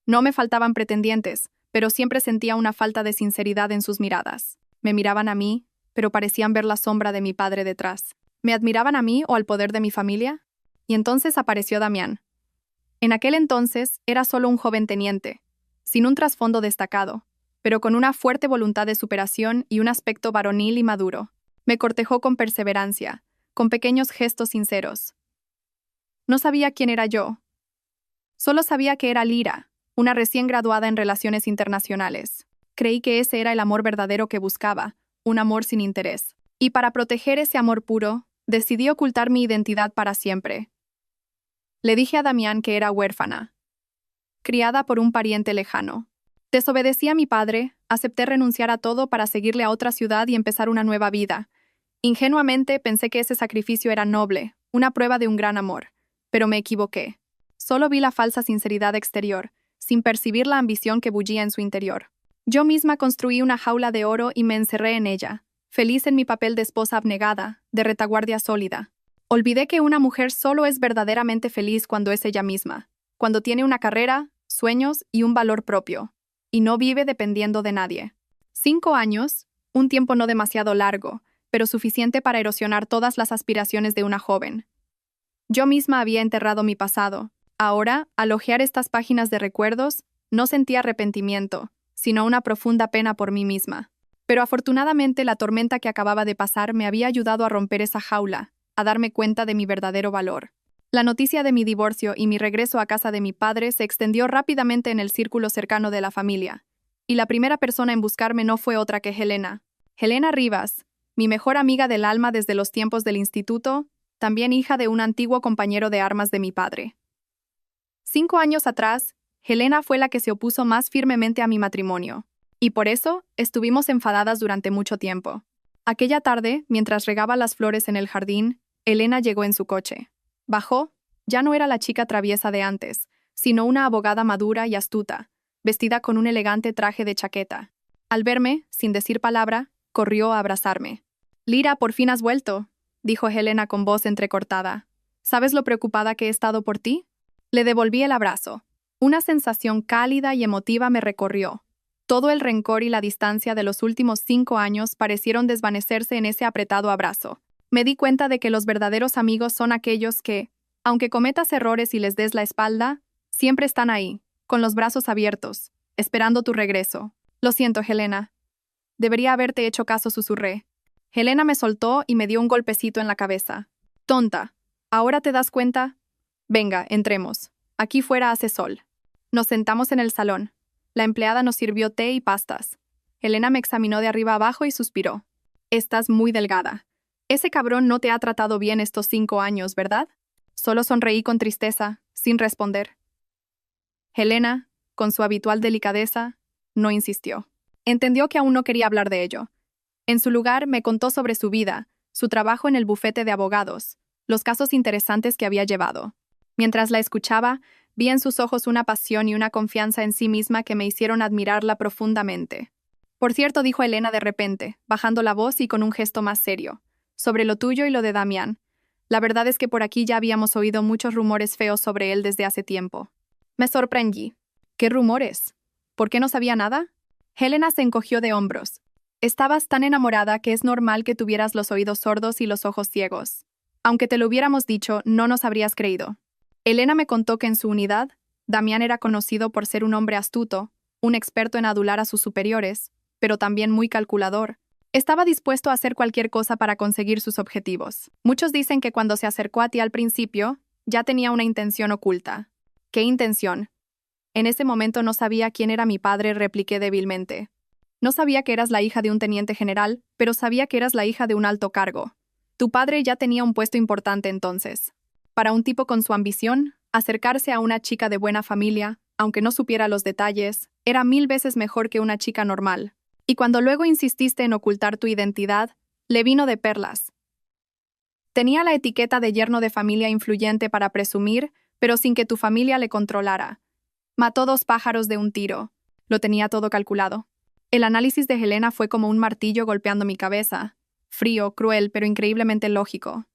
No me faltaban pretendientes, pero siempre sentía una falta de sinceridad en sus miradas. Me miraban a mí, pero parecían ver la sombra de mi padre detrás. ¿Me admiraban a mí o al poder de mi familia? Y entonces apareció Damián. En aquel entonces era solo un joven teniente, sin un trasfondo destacado, pero con una fuerte voluntad de superación y un aspecto varonil y maduro. Me cortejó con perseverancia, con pequeños gestos sinceros. No sabía quién era yo. Solo sabía que era Lira, una recién graduada en Relaciones Internacionales. Creí que ese era el amor verdadero que buscaba, un amor sin interés. Y para proteger ese amor puro, decidí ocultar mi identidad para siempre. Le dije a Damián que era huérfana, criada por un pariente lejano. Desobedecí a mi padre, acepté renunciar a todo para seguirle a otra ciudad y empezar una nueva vida. Ingenuamente pensé que ese sacrificio era noble, una prueba de un gran amor. Pero me equivoqué. Solo vi la falsa sinceridad exterior, sin percibir la ambición que bullía en su interior. Yo misma construí una jaula de oro y me encerré en ella, feliz en mi papel de esposa abnegada, de retaguardia sólida. Olvidé que una mujer solo es verdaderamente feliz cuando es ella misma, cuando tiene una carrera, sueños y un valor propio, y no vive dependiendo de nadie. 5 años, un tiempo no demasiado largo, pero suficiente para erosionar todas las aspiraciones de una joven. Yo misma había enterrado mi pasado. Ahora, al hojear estas páginas de recuerdos, no sentía arrepentimiento, sino una profunda pena por mí misma. Pero afortunadamente la tormenta que acababa de pasar me había ayudado a romper esa jaula, a darme cuenta de mi verdadero valor. La noticia de mi divorcio y mi regreso a casa de mi padre se extendió rápidamente en el círculo cercano de la familia, y la primera persona en buscarme no fue otra que Helena. Helena Rivas, mi mejor amiga del alma desde los tiempos del instituto, también hija de un antiguo compañero de armas de mi padre. 5 años atrás, Helena fue la que se opuso más firmemente a mi matrimonio, y por eso estuvimos enfadadas durante mucho tiempo. Aquella tarde, mientras regaba las flores en el jardín, Helena llegó en su coche. Bajó, ya no era la chica traviesa de antes, sino una abogada madura y astuta, vestida con un elegante traje de chaqueta. Al verme, sin decir palabra, corrió a abrazarme. «Lira, por fin has vuelto», dijo Helena con voz entrecortada. «¿Sabes lo preocupada que he estado por ti?» Le devolví el abrazo. Una sensación cálida y emotiva me recorrió. Todo el rencor y la distancia de los últimos 5 años parecieron desvanecerse en ese apretado abrazo. Me di cuenta de que los verdaderos amigos son aquellos que, aunque cometas errores y les des la espalda, siempre están ahí, con los brazos abiertos, esperando tu regreso. «Lo siento, Helena. Debería haberte hecho caso», susurré. Helena me soltó y me dio un golpecito en la cabeza. «Tonta, ¿ahora te das cuenta? Venga, entremos. Aquí fuera hace sol». Nos sentamos en el salón. La empleada nos sirvió té y pastas. Helena me examinó de arriba abajo y suspiró. «Estás muy delgada. Ese cabrón no te ha tratado bien estos 5 años, ¿verdad?» Solo sonreí con tristeza, sin responder. Helena, con su habitual delicadeza, no insistió. Entendió que aún no quería hablar de ello. En su lugar, me contó sobre su vida, su trabajo en el bufete de abogados, los casos interesantes que había llevado. Mientras la escuchaba, vi en sus ojos una pasión y una confianza en sí misma que me hicieron admirarla profundamente. «Por cierto», dijo Helena de repente, bajando la voz y con un gesto más serio, «sobre lo tuyo y lo de Damián. La verdad es que por aquí ya habíamos oído muchos rumores feos sobre él desde hace tiempo». Me sorprendí. «¿Qué rumores? ¿Por qué no sabía nada?» Helena se encogió de hombros. «Estabas tan enamorada que es normal que tuvieras los oídos sordos y los ojos ciegos. Aunque te lo hubiéramos dicho, no nos habrías creído». Helena me contó que en su unidad, Damián era conocido por ser un hombre astuto, un experto en adular a sus superiores, pero también muy calculador. Estaba dispuesto a hacer cualquier cosa para conseguir sus objetivos. Muchos dicen que cuando se acercó a ti al principio, ya tenía una intención oculta. «¿Qué intención?» «En ese momento no sabía quién era mi padre», repliqué débilmente. «No sabía que eras la hija de un teniente general, pero sabía que eras la hija de un alto cargo. Tu padre ya tenía un puesto importante entonces. Para un tipo con su ambición, acercarse a una chica de buena familia, aunque no supiera los detalles, era 1000 veces mejor que una chica normal. Y cuando luego insististe en ocultar tu identidad, le vino de perlas. Tenía la etiqueta de yerno de familia influyente para presumir, pero sin que tu familia le controlara. Mató 2 pájaros de un tiro. Lo tenía todo calculado». El análisis de Helena fue como un martillo golpeando mi cabeza. Frío, cruel, pero increíblemente lógico.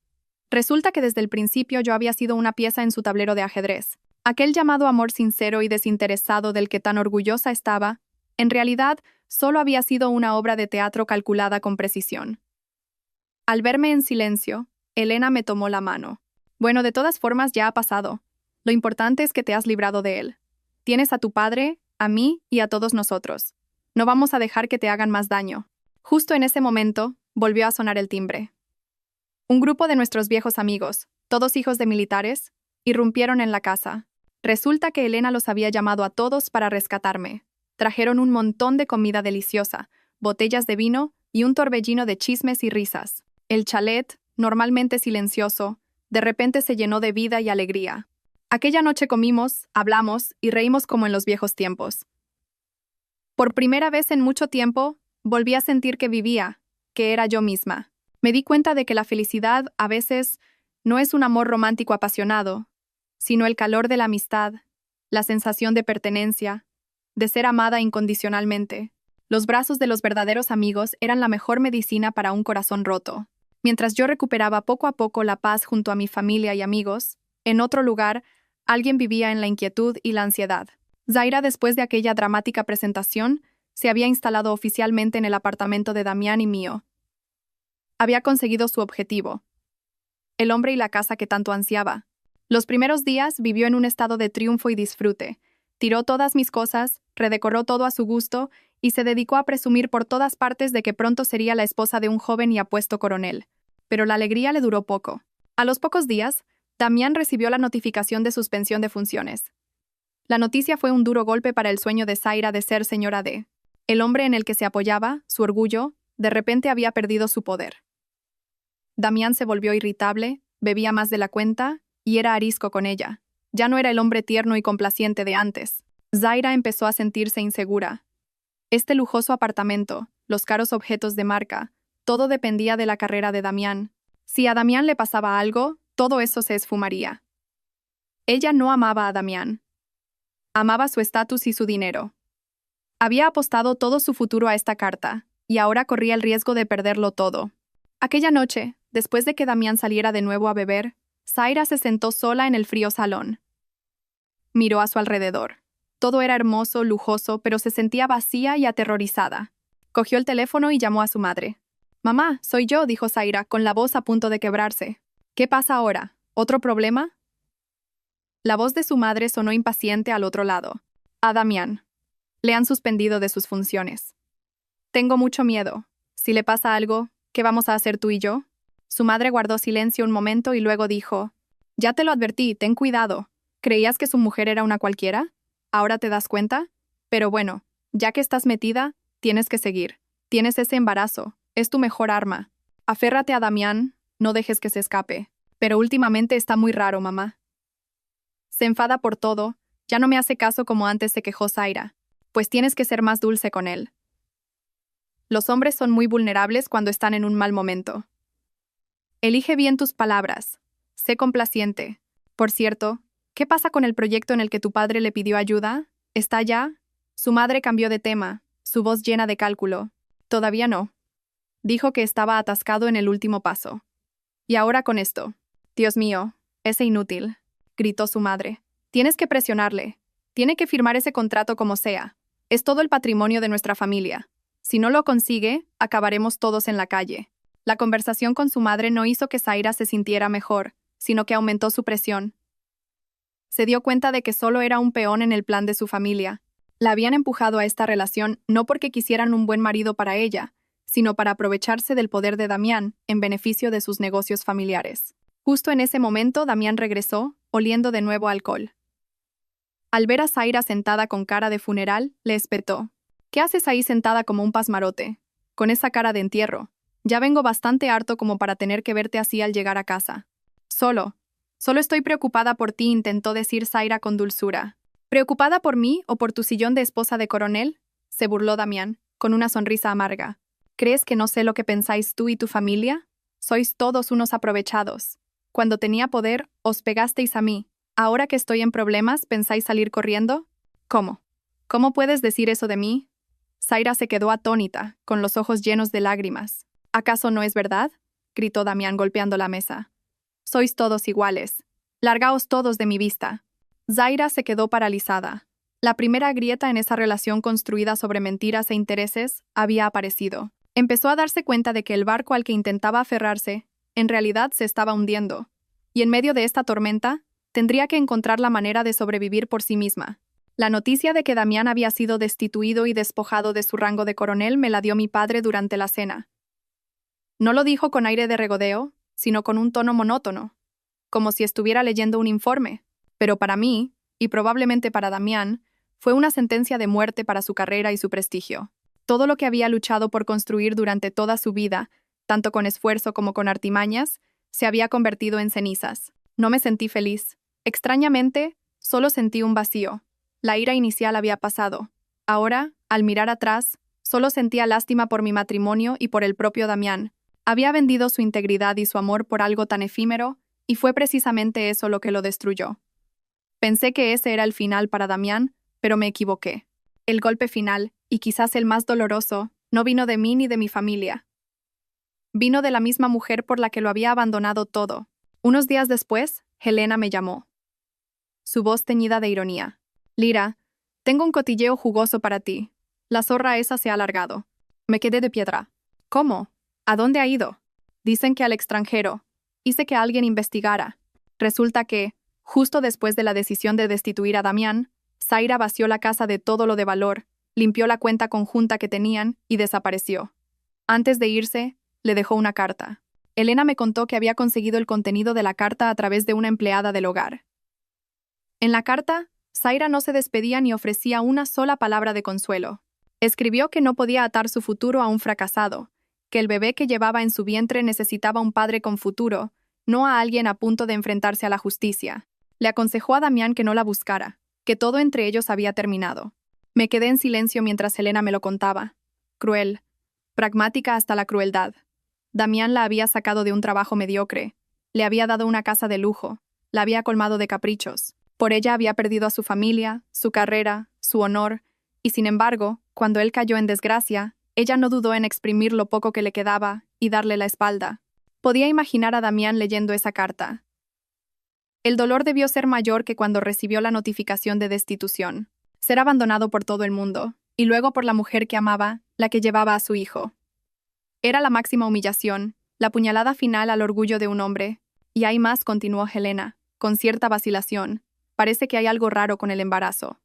Resulta que desde el principio yo había sido una pieza en su tablero de ajedrez. Aquel llamado amor sincero y desinteresado del que tan orgullosa estaba, en realidad, solo había sido una obra de teatro calculada con precisión. Al verme en silencio, Helena me tomó la mano. «Bueno, de todas formas ya ha pasado. Lo importante es que te has librado de él. Tienes a tu padre, a mí y a todos nosotros. No vamos a dejar que te hagan más daño». Justo en ese momento, volvió a sonar el timbre. Un grupo de nuestros viejos amigos, todos hijos de militares, irrumpieron en la casa. Resulta que Helena los había llamado a todos para rescatarme. Trajeron un montón de comida deliciosa, botellas de vino y un torbellino de chismes y risas. El chalet, normalmente silencioso, de repente se llenó de vida y alegría. Aquella noche comimos, hablamos y reímos como en los viejos tiempos. Por primera vez en mucho tiempo, volví a sentir que vivía, que era yo misma. Me di cuenta de que la felicidad, a veces, no es un amor romántico apasionado, sino el calor de la amistad, la sensación de pertenencia, de ser amada incondicionalmente. Los brazos de los verdaderos amigos eran la mejor medicina para un corazón roto. Mientras yo recuperaba poco a poco la paz junto a mi familia y amigos, en otro lugar, alguien vivía en la inquietud y la ansiedad. Zaira, después de aquella dramática presentación, se había instalado oficialmente en el apartamento de Damián y mío. Había conseguido su objetivo. el hombre y la casa que tanto ansiaba. Los primeros días vivió en un estado de triunfo y disfrute. Tiró todas mis cosas, redecoró todo a su gusto y se dedicó a presumir por todas partes de que pronto sería la esposa de un joven y apuesto coronel. Pero la alegría le duró poco. A los pocos días, Damián recibió la notificación de suspensión de funciones. La noticia fue un duro golpe para el sueño de Zaira de ser señora D. El hombre en el que se apoyaba, su orgullo, de repente había perdido su poder. Damián se volvió irritable, bebía más de la cuenta y era arisco con ella. Ya no era el hombre tierno y complaciente de antes. Zaira empezó a sentirse insegura. Este lujoso apartamento, los caros objetos de marca, todo dependía de la carrera de Damián. Si a Damián le pasaba algo, todo eso se esfumaría. Ella no amaba a Damián. Amaba su estatus y su dinero. Había apostado todo su futuro a esta carta, y ahora corría el riesgo de perderlo todo. Aquella noche, después de que Damián saliera de nuevo a beber, Zaira se sentó sola en el frío salón. Miró a su alrededor. Todo era hermoso, lujoso, pero se sentía vacía y aterrorizada. Cogió el teléfono y llamó a su madre. «Mamá, soy yo», dijo Zaira, con la voz a punto de quebrarse. «¿Qué pasa ahora? ¿Otro problema?» La voz de su madre sonó impaciente al otro lado. «A Damián. Le han suspendido de sus funciones. Tengo mucho miedo. Si le pasa algo, ¿qué vamos a hacer tú y yo?» Su madre guardó silencio un momento y luego dijo: «Ya te lo advertí, ten cuidado. ¿Creías que su mujer era una cualquiera? ¿Ahora te das cuenta? Pero bueno, ya que estás metida, tienes que seguir. Tienes ese embarazo. Es tu mejor arma. Aférrate a Damián, no dejes que se escape. Pero últimamente está muy raro, mamá. Se enfada por todo, ya no me hace caso como antes se quejó Zaira. Pues tienes que ser más dulce con él. Los hombres son muy vulnerables cuando están en un mal momento. Elige bien tus palabras. Sé complaciente. Por cierto, ¿qué pasa con el proyecto en el que tu padre le pidió ayuda? ¿Está ya?» Su madre cambió de tema, su voz llena de cálculo. «Todavía no». Dijo que estaba atascado en el último paso. «Y ahora con esto. Dios mío, ese inútil», gritó su madre. «Tienes que presionarle. Tiene que firmar ese contrato como sea. Es todo el patrimonio de nuestra familia. Si no lo consigue, acabaremos todos en la calle». La conversación con su madre no hizo que Zaira se sintiera mejor, sino que aumentó su presión. Se dio cuenta de que solo era un peón en el plan de su familia. La habían empujado a esta relación no porque quisieran un buen marido para ella, sino para aprovecharse del poder de Damián en beneficio de sus negocios familiares. Justo en ese momento, Damián regresó, oliendo de nuevo alcohol. Al ver a Zaira sentada con cara de funeral, le espetó. «¿Qué haces ahí sentada como un pasmarote? Con esa cara de entierro. Ya vengo bastante harto como para tener que verte así al llegar a casa». Solo estoy preocupada por ti», intentó decir Zaira con dulzura. «¿Preocupada por mí o por tu sillón de esposa de coronel?», se burló Damián, con una sonrisa amarga. «¿Crees que no sé lo que pensáis tú y tu familia? Sois todos unos aprovechados. Cuando tenía poder, os pegasteis a mí. Ahora que estoy en problemas, ¿pensáis salir corriendo? ¿Cómo? ¿Cómo puedes decir eso de mí?» Zaira se quedó atónita, con los ojos llenos de lágrimas. «¿Acaso no es verdad?», gritó Damián golpeando la mesa. «Sois todos iguales. Largaos todos de mi vista». Zaira se quedó paralizada. La primera grieta en esa relación construida sobre mentiras e intereses había aparecido. Empezó a darse cuenta de que el barco al que intentaba aferrarse, en realidad se estaba hundiendo. Y en medio de esta tormenta, tendría que encontrar la manera de sobrevivir por sí misma. La noticia de que Damián había sido destituido y despojado de su rango de coronel me la dio mi padre durante la cena. No lo dijo con aire de regodeo, sino con un tono monótono, como si estuviera leyendo un informe. Pero para mí, y probablemente para Damián, fue una sentencia de muerte para su carrera y su prestigio. Todo lo que había luchado por construir durante toda su vida, tanto con esfuerzo como con artimañas, se había convertido en cenizas. No me sentí feliz. Extrañamente, solo sentí un vacío. La ira inicial había pasado. Ahora, al mirar atrás, solo sentía lástima por mi matrimonio y por el propio Damián. Había vendido su integridad y su amor por algo tan efímero, y fue precisamente eso lo que lo destruyó. Pensé que ese era el final para Damián, pero me equivoqué. El golpe final, y quizás el más doloroso, no vino de mí ni de mi familia. Vino de la misma mujer por la que lo había abandonado todo. Unos días después, Helena me llamó. Su voz teñida de ironía. «Lira, tengo un cotilleo jugoso para ti. La zorra esa se ha largado». Me quedé de piedra. «¿Cómo? ¿A dónde ha ido?» «Dicen que al extranjero. Hice que alguien investigara. Resulta que, justo después de la decisión de destituir a Damián, Zaira vació la casa de todo lo de valor, limpió la cuenta conjunta que tenían y desapareció. Antes de irse, le dejó una carta. Elena me contó que había conseguido el contenido de la carta a través de una empleada del hogar. En la carta, Zaira no se despedía ni ofrecía una sola palabra de consuelo. Escribió que no podía atar su futuro a un fracasado, que el bebé que llevaba en su vientre necesitaba un padre con futuro, no a alguien a punto de enfrentarse a la justicia. Le aconsejó a Damián que no la buscara, que todo entre ellos había terminado. Me quedé en silencio mientras Elena me lo contaba. Cruel, pragmática hasta la crueldad. Damián la había sacado de un trabajo mediocre, le había dado una casa de lujo, la había colmado de caprichos. Por ella había perdido a su familia, su carrera, su honor, y sin embargo, cuando él cayó en desgracia, ella no dudó en exprimir lo poco que le quedaba y darle la espalda. Podía imaginar a Damián leyendo esa carta. El dolor debió ser mayor que cuando recibió la notificación de destitución. Ser abandonado por todo el mundo, y luego por la mujer que amaba, la que llevaba a su hijo. Era la máxima humillación, la puñalada final al orgullo de un hombre. Y hay más, continuó Helena, con cierta vacilación. Parece que hay algo raro con el embarazo.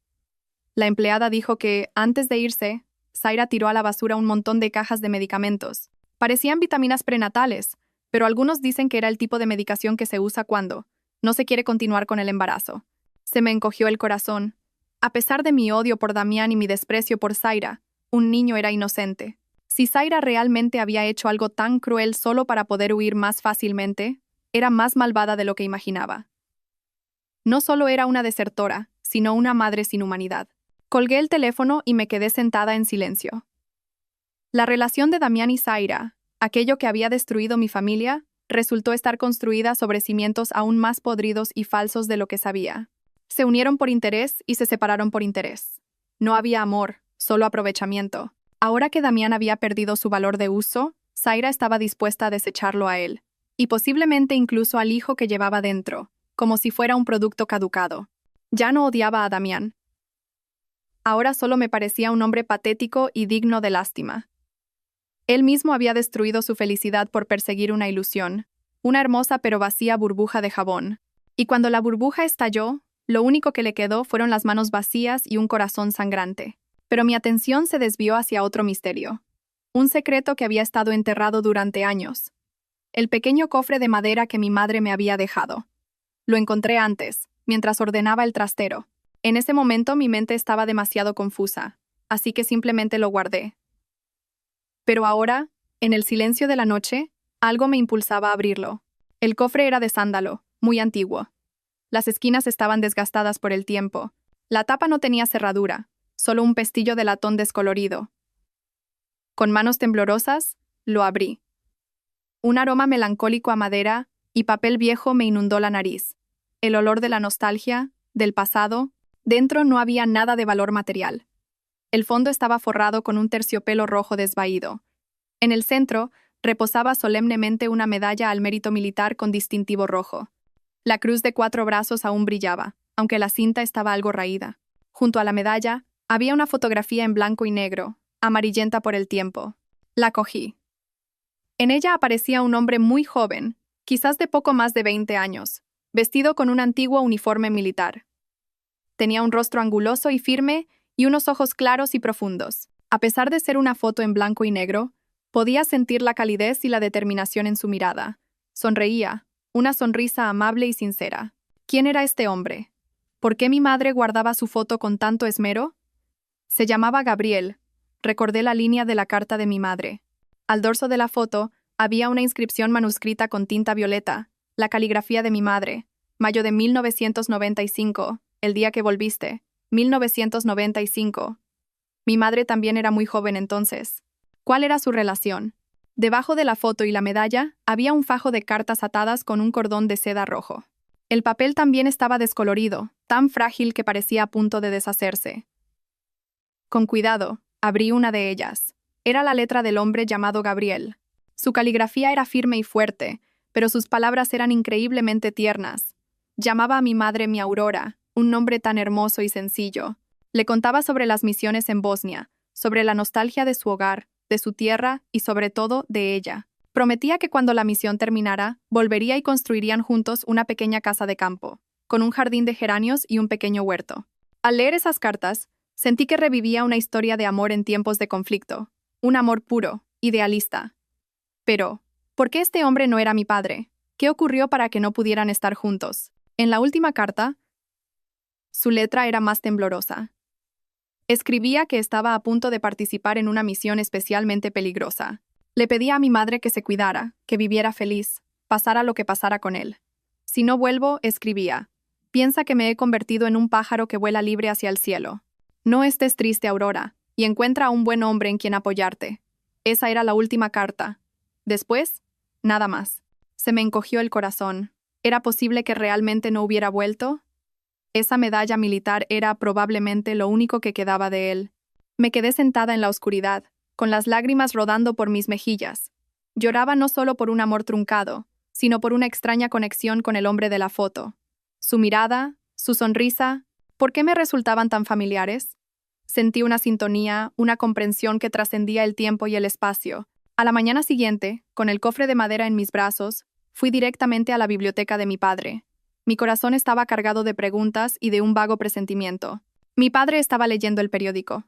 La empleada dijo que, antes de irse, Zaira tiró a la basura un montón de cajas de medicamentos. Parecían vitaminas prenatales, pero algunos dicen que era el tipo de medicación que se usa cuando no se quiere continuar con el embarazo. Se me encogió el corazón. A pesar de mi odio por Damián y mi desprecio por Zaira, un niño era inocente. Si Zaira realmente había hecho algo tan cruel solo para poder huir más fácilmente, era más malvada de lo que imaginaba. No solo era una desertora, sino una madre sin humanidad. Colgué el teléfono y me quedé sentada en silencio. La relación de Damián y Zaira, aquello que había destruido mi familia, resultó estar construida sobre cimientos aún más podridos y falsos de lo que sabía. Se unieron por interés y se separaron por interés. No había amor, solo aprovechamiento. Ahora que Damián había perdido su valor de uso, Zaira estaba dispuesta a desecharlo a él, y posiblemente incluso al hijo que llevaba dentro, como si fuera un producto caducado. Ya no odiaba a Damián. Ahora solo me parecía un hombre patético y digno de lástima. Él mismo había destruido su felicidad por perseguir una ilusión, una hermosa pero vacía burbuja de jabón. Y cuando la burbuja estalló, lo único que le quedó fueron las manos vacías y un corazón sangrante. Pero mi atención se desvió hacia otro misterio. Un secreto que había estado enterrado durante años. El pequeño cofre de madera que mi madre me había dejado. Lo encontré antes, mientras ordenaba el trastero. En ese momento mi mente estaba demasiado confusa, así que simplemente lo guardé. Pero ahora, en el silencio de la noche, algo me impulsaba a abrirlo. El cofre era de sándalo, muy antiguo. Las esquinas estaban desgastadas por el tiempo. La tapa no tenía cerradura, solo un pestillo de latón descolorido. Con manos temblorosas, lo abrí. Un aroma melancólico a madera y papel viejo me inundó la nariz. El olor de la nostalgia, del pasado. Dentro no había nada de valor material. El fondo estaba forrado con un terciopelo rojo desvaído. En el centro reposaba solemnemente una medalla al mérito militar con distintivo rojo. La cruz de 4 brazos aún brillaba, aunque la cinta estaba algo raída. Junto a la medalla había una fotografía en blanco y negro, amarillenta por el tiempo. La cogí. En ella aparecía un hombre muy joven, quizás de poco más de 20 años, vestido con un antiguo uniforme militar. Tenía un rostro anguloso y firme y unos ojos claros y profundos. A pesar de ser una foto en blanco y negro, podía sentir la calidez y la determinación en su mirada. Sonreía, una sonrisa amable y sincera. ¿Quién era este hombre? ¿Por qué mi madre guardaba su foto con tanto esmero? Se llamaba Gabriel. Recordé la línea de la carta de mi madre. Al dorso de la foto había una inscripción manuscrita con tinta violeta, la caligrafía de mi madre. Mayo de 1995, el día que volviste. 1995. Mi madre también era muy joven entonces. ¿Cuál era su relación? Debajo de la foto y la medalla había un fajo de cartas atadas con un cordón de seda rojo. El papel también estaba descolorido, tan frágil que parecía a punto de deshacerse. Con cuidado, abrí una de ellas. Era la letra del hombre llamado Gabriel. Su caligrafía era firme y fuerte, pero sus palabras eran increíblemente tiernas. Llamaba a mi madre mi Aurora, un nombre tan hermoso y sencillo. Le contaba sobre las misiones en Bosnia, sobre la nostalgia de su hogar, de su tierra y sobre todo de ella. Prometía que cuando la misión terminara, volvería y construirían juntos una pequeña casa de campo, con un jardín de geranios y un pequeño huerto. Al leer esas cartas, sentí que revivía una historia de amor en tiempos de conflicto, un amor puro, idealista. Pero, ¿por qué este hombre no era mi padre? ¿Qué ocurrió para que no pudieran estar juntos? En la última carta, su letra era más temblorosa. Escribía que estaba a punto de participar en una misión especialmente peligrosa. Le pedía a mi madre que se cuidara, que viviera feliz, pasara lo que pasara con él. Si no vuelvo, escribía, piensa que me he convertido en un pájaro que vuela libre hacia el cielo. No estés triste, Aurora, y encuentra a un buen hombre en quien apoyarte. Esa era la última carta. Después, nada más. Se me encogió el corazón. ¿Era posible que realmente no hubiera vuelto? Esa medalla militar era probablemente lo único que quedaba de él. Me quedé sentada en la oscuridad, con las lágrimas rodando por mis mejillas. Lloraba no solo por un amor truncado, sino por una extraña conexión con el hombre de la foto. Su mirada, su sonrisa, ¿por qué me resultaban tan familiares? Sentí una sintonía, una comprensión que trascendía el tiempo y el espacio. A la mañana siguiente, con el cofre de madera en mis brazos, fui directamente a la biblioteca de mi padre. Mi corazón estaba cargado de preguntas y de un vago presentimiento. Mi padre estaba leyendo el periódico.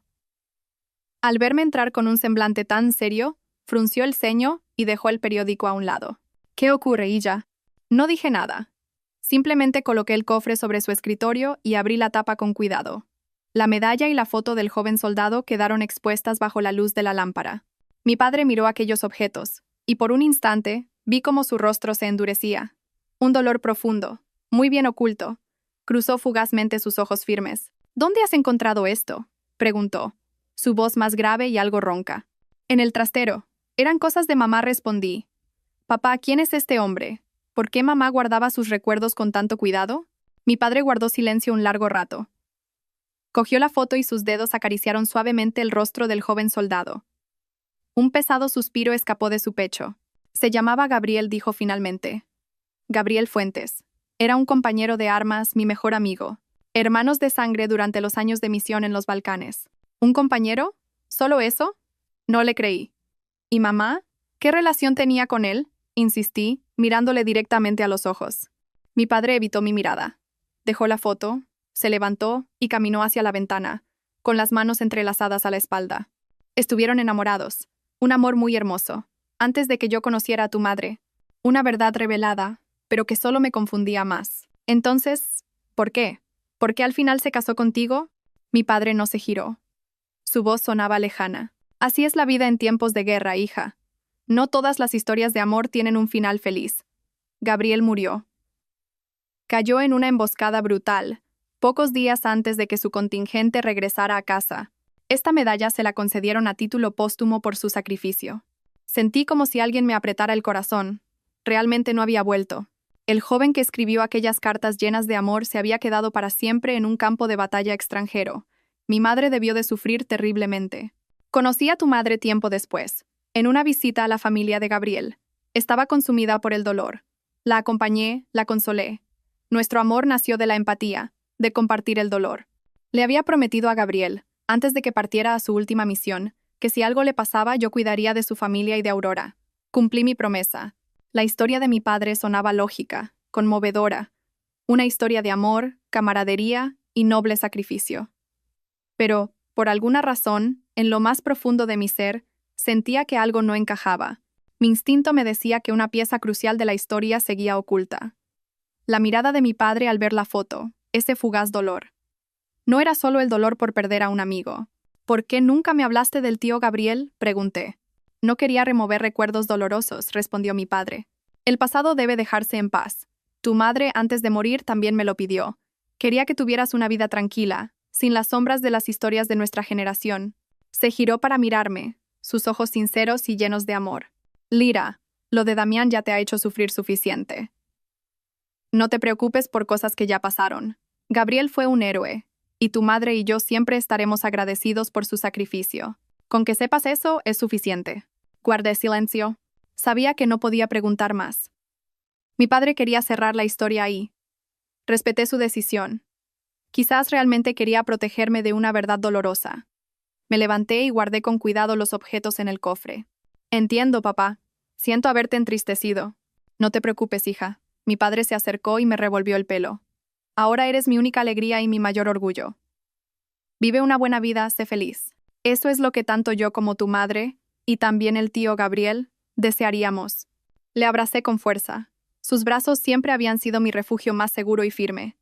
Al verme entrar con un semblante tan serio, frunció el ceño y dejó el periódico a un lado. ¿Qué ocurre, Illa? No dije nada. Simplemente coloqué el cofre sobre su escritorio y abrí la tapa con cuidado. La medalla y la foto del joven soldado quedaron expuestas bajo la luz de la lámpara. Mi padre miró aquellos objetos, y por un instante vi cómo su rostro se endurecía. Un dolor profundo, muy bien oculto, cruzó fugazmente sus ojos firmes. ¿Dónde has encontrado esto?, preguntó, su voz más grave y algo ronca. En el trastero. Eran cosas de mamá, respondí. Papá, ¿quién es este hombre? ¿Por qué mamá guardaba sus recuerdos con tanto cuidado? Mi padre guardó silencio un largo rato. Cogió la foto y sus dedos acariciaron suavemente el rostro del joven soldado. Un pesado suspiro escapó de su pecho. Se llamaba Gabriel, dijo finalmente. Gabriel Fuentes. Era un compañero de armas, mi mejor amigo. Hermanos de sangre durante los años de misión en los Balcanes. ¿Un compañero? ¿Solo eso? No le creí. ¿Y mamá? ¿Qué relación tenía con él?, insistí, mirándole directamente a los ojos. Mi padre evitó mi mirada. Dejó la foto, se levantó y caminó hacia la ventana, con las manos entrelazadas a la espalda. Estuvieron enamorados. Un amor muy hermoso. Antes de que yo conociera a tu madre. Una verdad revelada, pero que solo me confundía más. Entonces, ¿por qué? ¿Por qué al final se casó contigo? Mi padre no se giró. Su voz sonaba lejana. Así es la vida en tiempos de guerra, hija. No todas las historias de amor tienen un final feliz. Gabriel murió. Cayó en una emboscada brutal, pocos días antes de que su contingente regresara a casa. Esta medalla se la concedieron a título póstumo por su sacrificio. Sentí como si alguien me apretara el corazón. Realmente no había vuelto. El joven que escribió aquellas cartas llenas de amor se había quedado para siempre en un campo de batalla extranjero. Mi madre debió de sufrir terriblemente. Conocí a tu madre tiempo después, en una visita a la familia de Gabriel. Estaba consumida por el dolor. La acompañé, la consolé. Nuestro amor nació de la empatía, de compartir el dolor. Le había prometido a Gabriel, antes de que partiera a su última misión, que si algo le pasaba yo cuidaría de su familia y de Aurora. Cumplí mi promesa. La historia de mi padre sonaba lógica, conmovedora. Una historia de amor, camaradería y noble sacrificio. Pero, por alguna razón, en lo más profundo de mi ser, sentía que algo no encajaba. Mi instinto me decía que una pieza crucial de la historia seguía oculta. La mirada de mi padre al ver la foto, ese fugaz dolor. No era solo el dolor por perder a un amigo. ¿Por qué nunca me hablaste del tío Gabriel?, pregunté. No quería remover recuerdos dolorosos, respondió mi padre. El pasado debe dejarse en paz. Tu madre, antes de morir, también me lo pidió. Quería que tuvieras una vida tranquila, sin las sombras de las historias de nuestra generación. Se giró para mirarme, sus ojos sinceros y llenos de amor. Lira, lo de Damián ya te ha hecho sufrir suficiente. No te preocupes por cosas que ya pasaron. Gabriel fue un héroe, y tu madre y yo siempre estaremos agradecidos por su sacrificio. Con que sepas eso es suficiente. Guardé silencio. Sabía que no podía preguntar más. Mi padre quería cerrar la historia ahí. Respeté su decisión. Quizás realmente quería protegerme de una verdad dolorosa. Me levanté y guardé con cuidado los objetos en el cofre. Entiendo, papá. Siento haberte entristecido. No te preocupes, hija. Mi padre se acercó y me revolvió el pelo. Ahora eres mi única alegría y mi mayor orgullo. Vive una buena vida, sé feliz. Eso es lo que tanto yo como tu madre, y también el tío Gabriel, desearíamos. Le abracé con fuerza. Sus brazos siempre habían sido mi refugio más seguro y firme.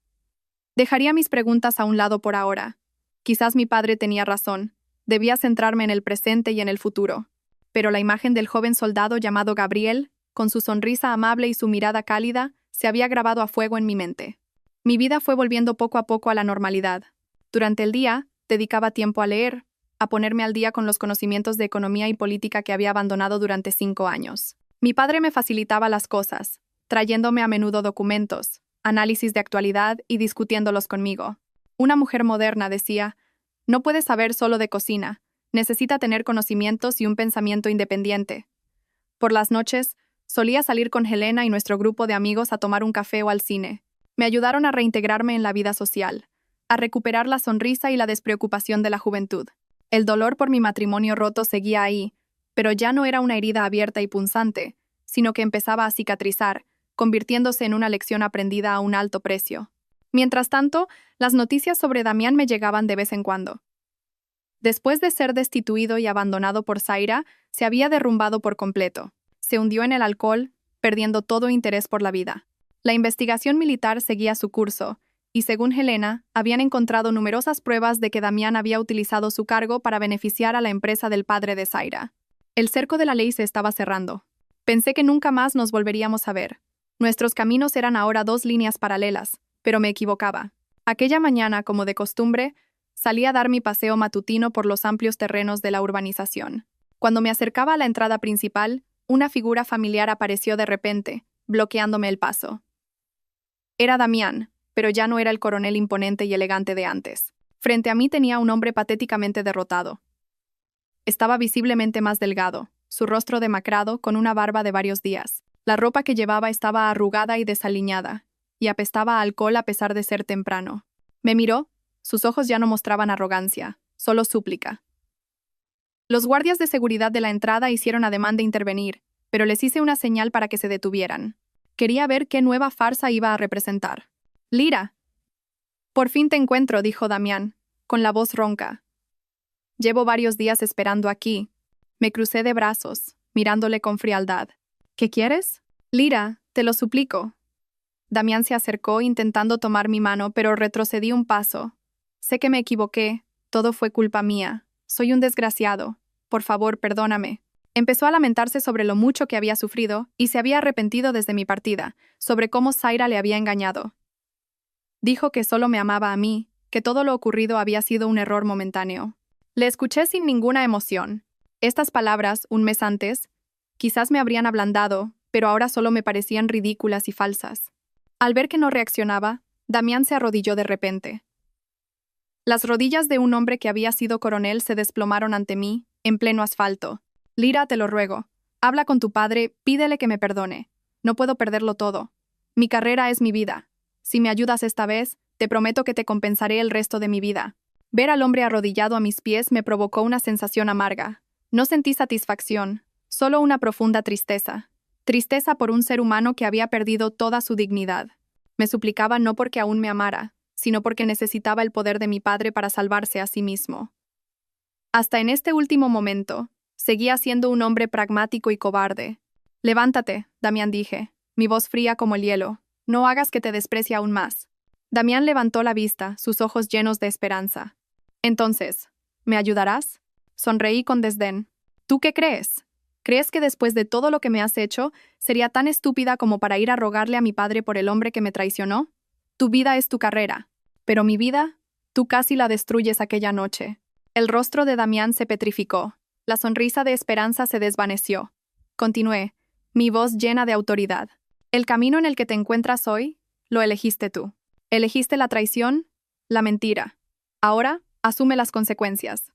Dejaría mis preguntas a un lado por ahora. Quizás mi padre tenía razón. Debía centrarme en el presente y en el futuro. Pero la imagen del joven soldado llamado Gabriel, con su sonrisa amable y su mirada cálida, se había grabado a fuego en mi mente. Mi vida fue volviendo poco a poco a la normalidad. Durante el día, dedicaba tiempo a leer, a ponerme al día con los conocimientos de economía y política que había abandonado durante 5 años. Mi padre me facilitaba las cosas, trayéndome a menudo documentos, análisis de actualidad y discutiéndolos conmigo. Una mujer moderna decía, no puede saber solo de cocina, necesita tener conocimientos y un pensamiento independiente. Por las noches, solía salir con Helena y nuestro grupo de amigos a tomar un café o al cine. Me ayudaron a reintegrarme en la vida social, a recuperar la sonrisa y la despreocupación de la juventud. El dolor por mi matrimonio roto seguía ahí, pero ya no era una herida abierta y punzante, sino que empezaba a cicatrizar, convirtiéndose en una lección aprendida a un alto precio. Mientras tanto, las noticias sobre Damián me llegaban de vez en cuando. Después de ser destituido y abandonado por Zaira, se había derrumbado por completo. Se hundió en el alcohol, perdiendo todo interés por la vida. La investigación militar seguía su curso, y según Helena, habían encontrado numerosas pruebas de que Damián había utilizado su cargo para beneficiar a la empresa del padre de Zaira. El cerco de la ley se estaba cerrando. Pensé que nunca más nos volveríamos a ver. Nuestros caminos eran ahora 2 líneas paralelas, pero me equivocaba. Aquella mañana, como de costumbre, salí a dar mi paseo matutino por los amplios terrenos de la urbanización. Cuando me acercaba a la entrada principal, una figura familiar apareció de repente, bloqueándome el paso. Era Damián, pero ya no era el coronel imponente y elegante de antes. Frente a mí tenía un hombre patéticamente derrotado. Estaba visiblemente más delgado, su rostro demacrado con una barba de varios días. La ropa que llevaba estaba arrugada y desaliñada, y apestaba a alcohol a pesar de ser temprano. Me miró, sus ojos ya no mostraban arrogancia, solo súplica. Los guardias de seguridad de la entrada hicieron ademán de intervenir, pero les hice una señal para que se detuvieran. Quería ver qué nueva farsa iba a representar. «Lira». «Por fin te encuentro», dijo Damián, con la voz ronca. «Llevo varios días esperando aquí». Me crucé de brazos, mirándole con frialdad. «¿Qué quieres?» «Lira, te lo suplico». Damián se acercó intentando tomar mi mano, pero retrocedí un paso. «Sé que me equivoqué, todo fue culpa mía. Soy un desgraciado. Por favor, perdóname». Empezó a lamentarse sobre lo mucho que había sufrido y se había arrepentido desde mi partida, sobre cómo Zaira le había engañado. Dijo que solo me amaba a mí, que todo lo ocurrido había sido un error momentáneo. Le escuché sin ninguna emoción. Estas palabras, un mes antes, quizás me habrían ablandado, pero ahora solo me parecían ridículas y falsas. Al ver que no reaccionaba, Damián se arrodilló de repente. Las rodillas de un hombre que había sido coronel se desplomaron ante mí, en pleno asfalto. «Lira, te lo ruego. Habla con tu padre, pídele que me perdone. No puedo perderlo todo. Mi carrera es mi vida. Si me ayudas esta vez, te prometo que te compensaré el resto de mi vida». Ver al hombre arrodillado a mis pies me provocó una sensación amarga. No sentí satisfacción, solo una profunda tristeza. Tristeza por un ser humano que había perdido toda su dignidad. Me suplicaba no porque aún me amara, sino porque necesitaba el poder de mi padre para salvarse a sí mismo. Hasta en este último momento, seguía siendo un hombre pragmático y cobarde. «Levántate», Damián dije, mi voz fría como el hielo. «No hagas que te desprecie aún más». Damián levantó la vista, sus ojos llenos de esperanza. «Entonces, ¿me ayudarás?» Sonreí con desdén. «¿Tú qué crees? ¿Crees que después de todo lo que me has hecho, sería tan estúpida como para ir a rogarle a mi padre por el hombre que me traicionó? Tu vida es tu carrera. Pero mi vida, tú casi la destruyes aquella noche». El rostro de Damián se petrificó. La sonrisa de esperanza se desvaneció. Continué, mi voz llena de autoridad. «El camino en el que te encuentras hoy, lo elegiste tú. Elegiste la traición, la mentira. Ahora, asume las consecuencias.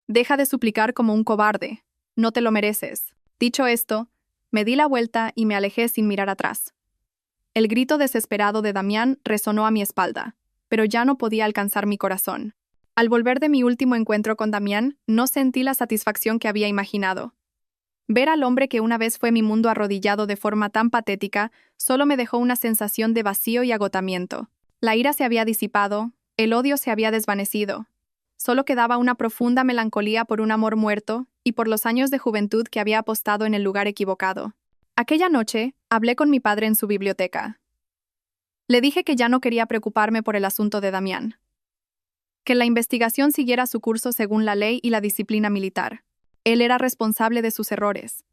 Deja de suplicar como un cobarde. No te lo mereces». Dicho esto, me di la vuelta y me alejé sin mirar atrás. El grito desesperado de Damián resonó a mi espalda, pero ya no podía alcanzar mi corazón. Al volver de mi último encuentro con Damián, no sentí la satisfacción que había imaginado. Ver al hombre que una vez fue mi mundo arrodillado de forma tan patética solo me dejó una sensación de vacío y agotamiento. La ira se había disipado, el odio se había desvanecido. Solo quedaba una profunda melancolía por un amor muerto y por los años de juventud que había apostado en el lugar equivocado. Aquella noche, hablé con mi padre en su biblioteca. Le dije que ya no quería preocuparme por el asunto de Damián. Que la investigación siguiera su curso según la ley y la disciplina militar. Él era responsable de sus errores.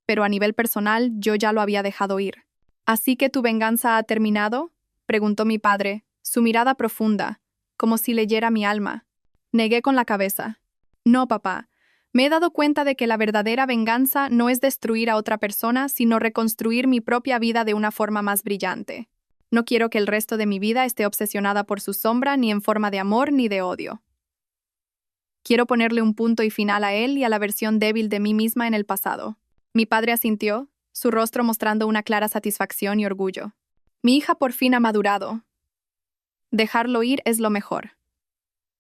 Pero a nivel personal, yo ya lo había dejado ir. ¿Así que tu venganza ha terminado?, preguntó mi padre, su mirada profunda, como si leyera mi alma. Negué con la cabeza. No, papá. Me he dado cuenta de que la verdadera venganza no es destruir a otra persona, sino reconstruir mi propia vida de una forma más brillante. No quiero que el resto de mi vida esté obsesionada por su sombra, ni en forma de amor ni de odio. Quiero ponerle un punto y final a él y a la versión débil de mí misma en el pasado. Mi padre asintió, su rostro mostrando una clara satisfacción y orgullo. Mi hija por fin ha madurado. Dejarlo ir es lo mejor.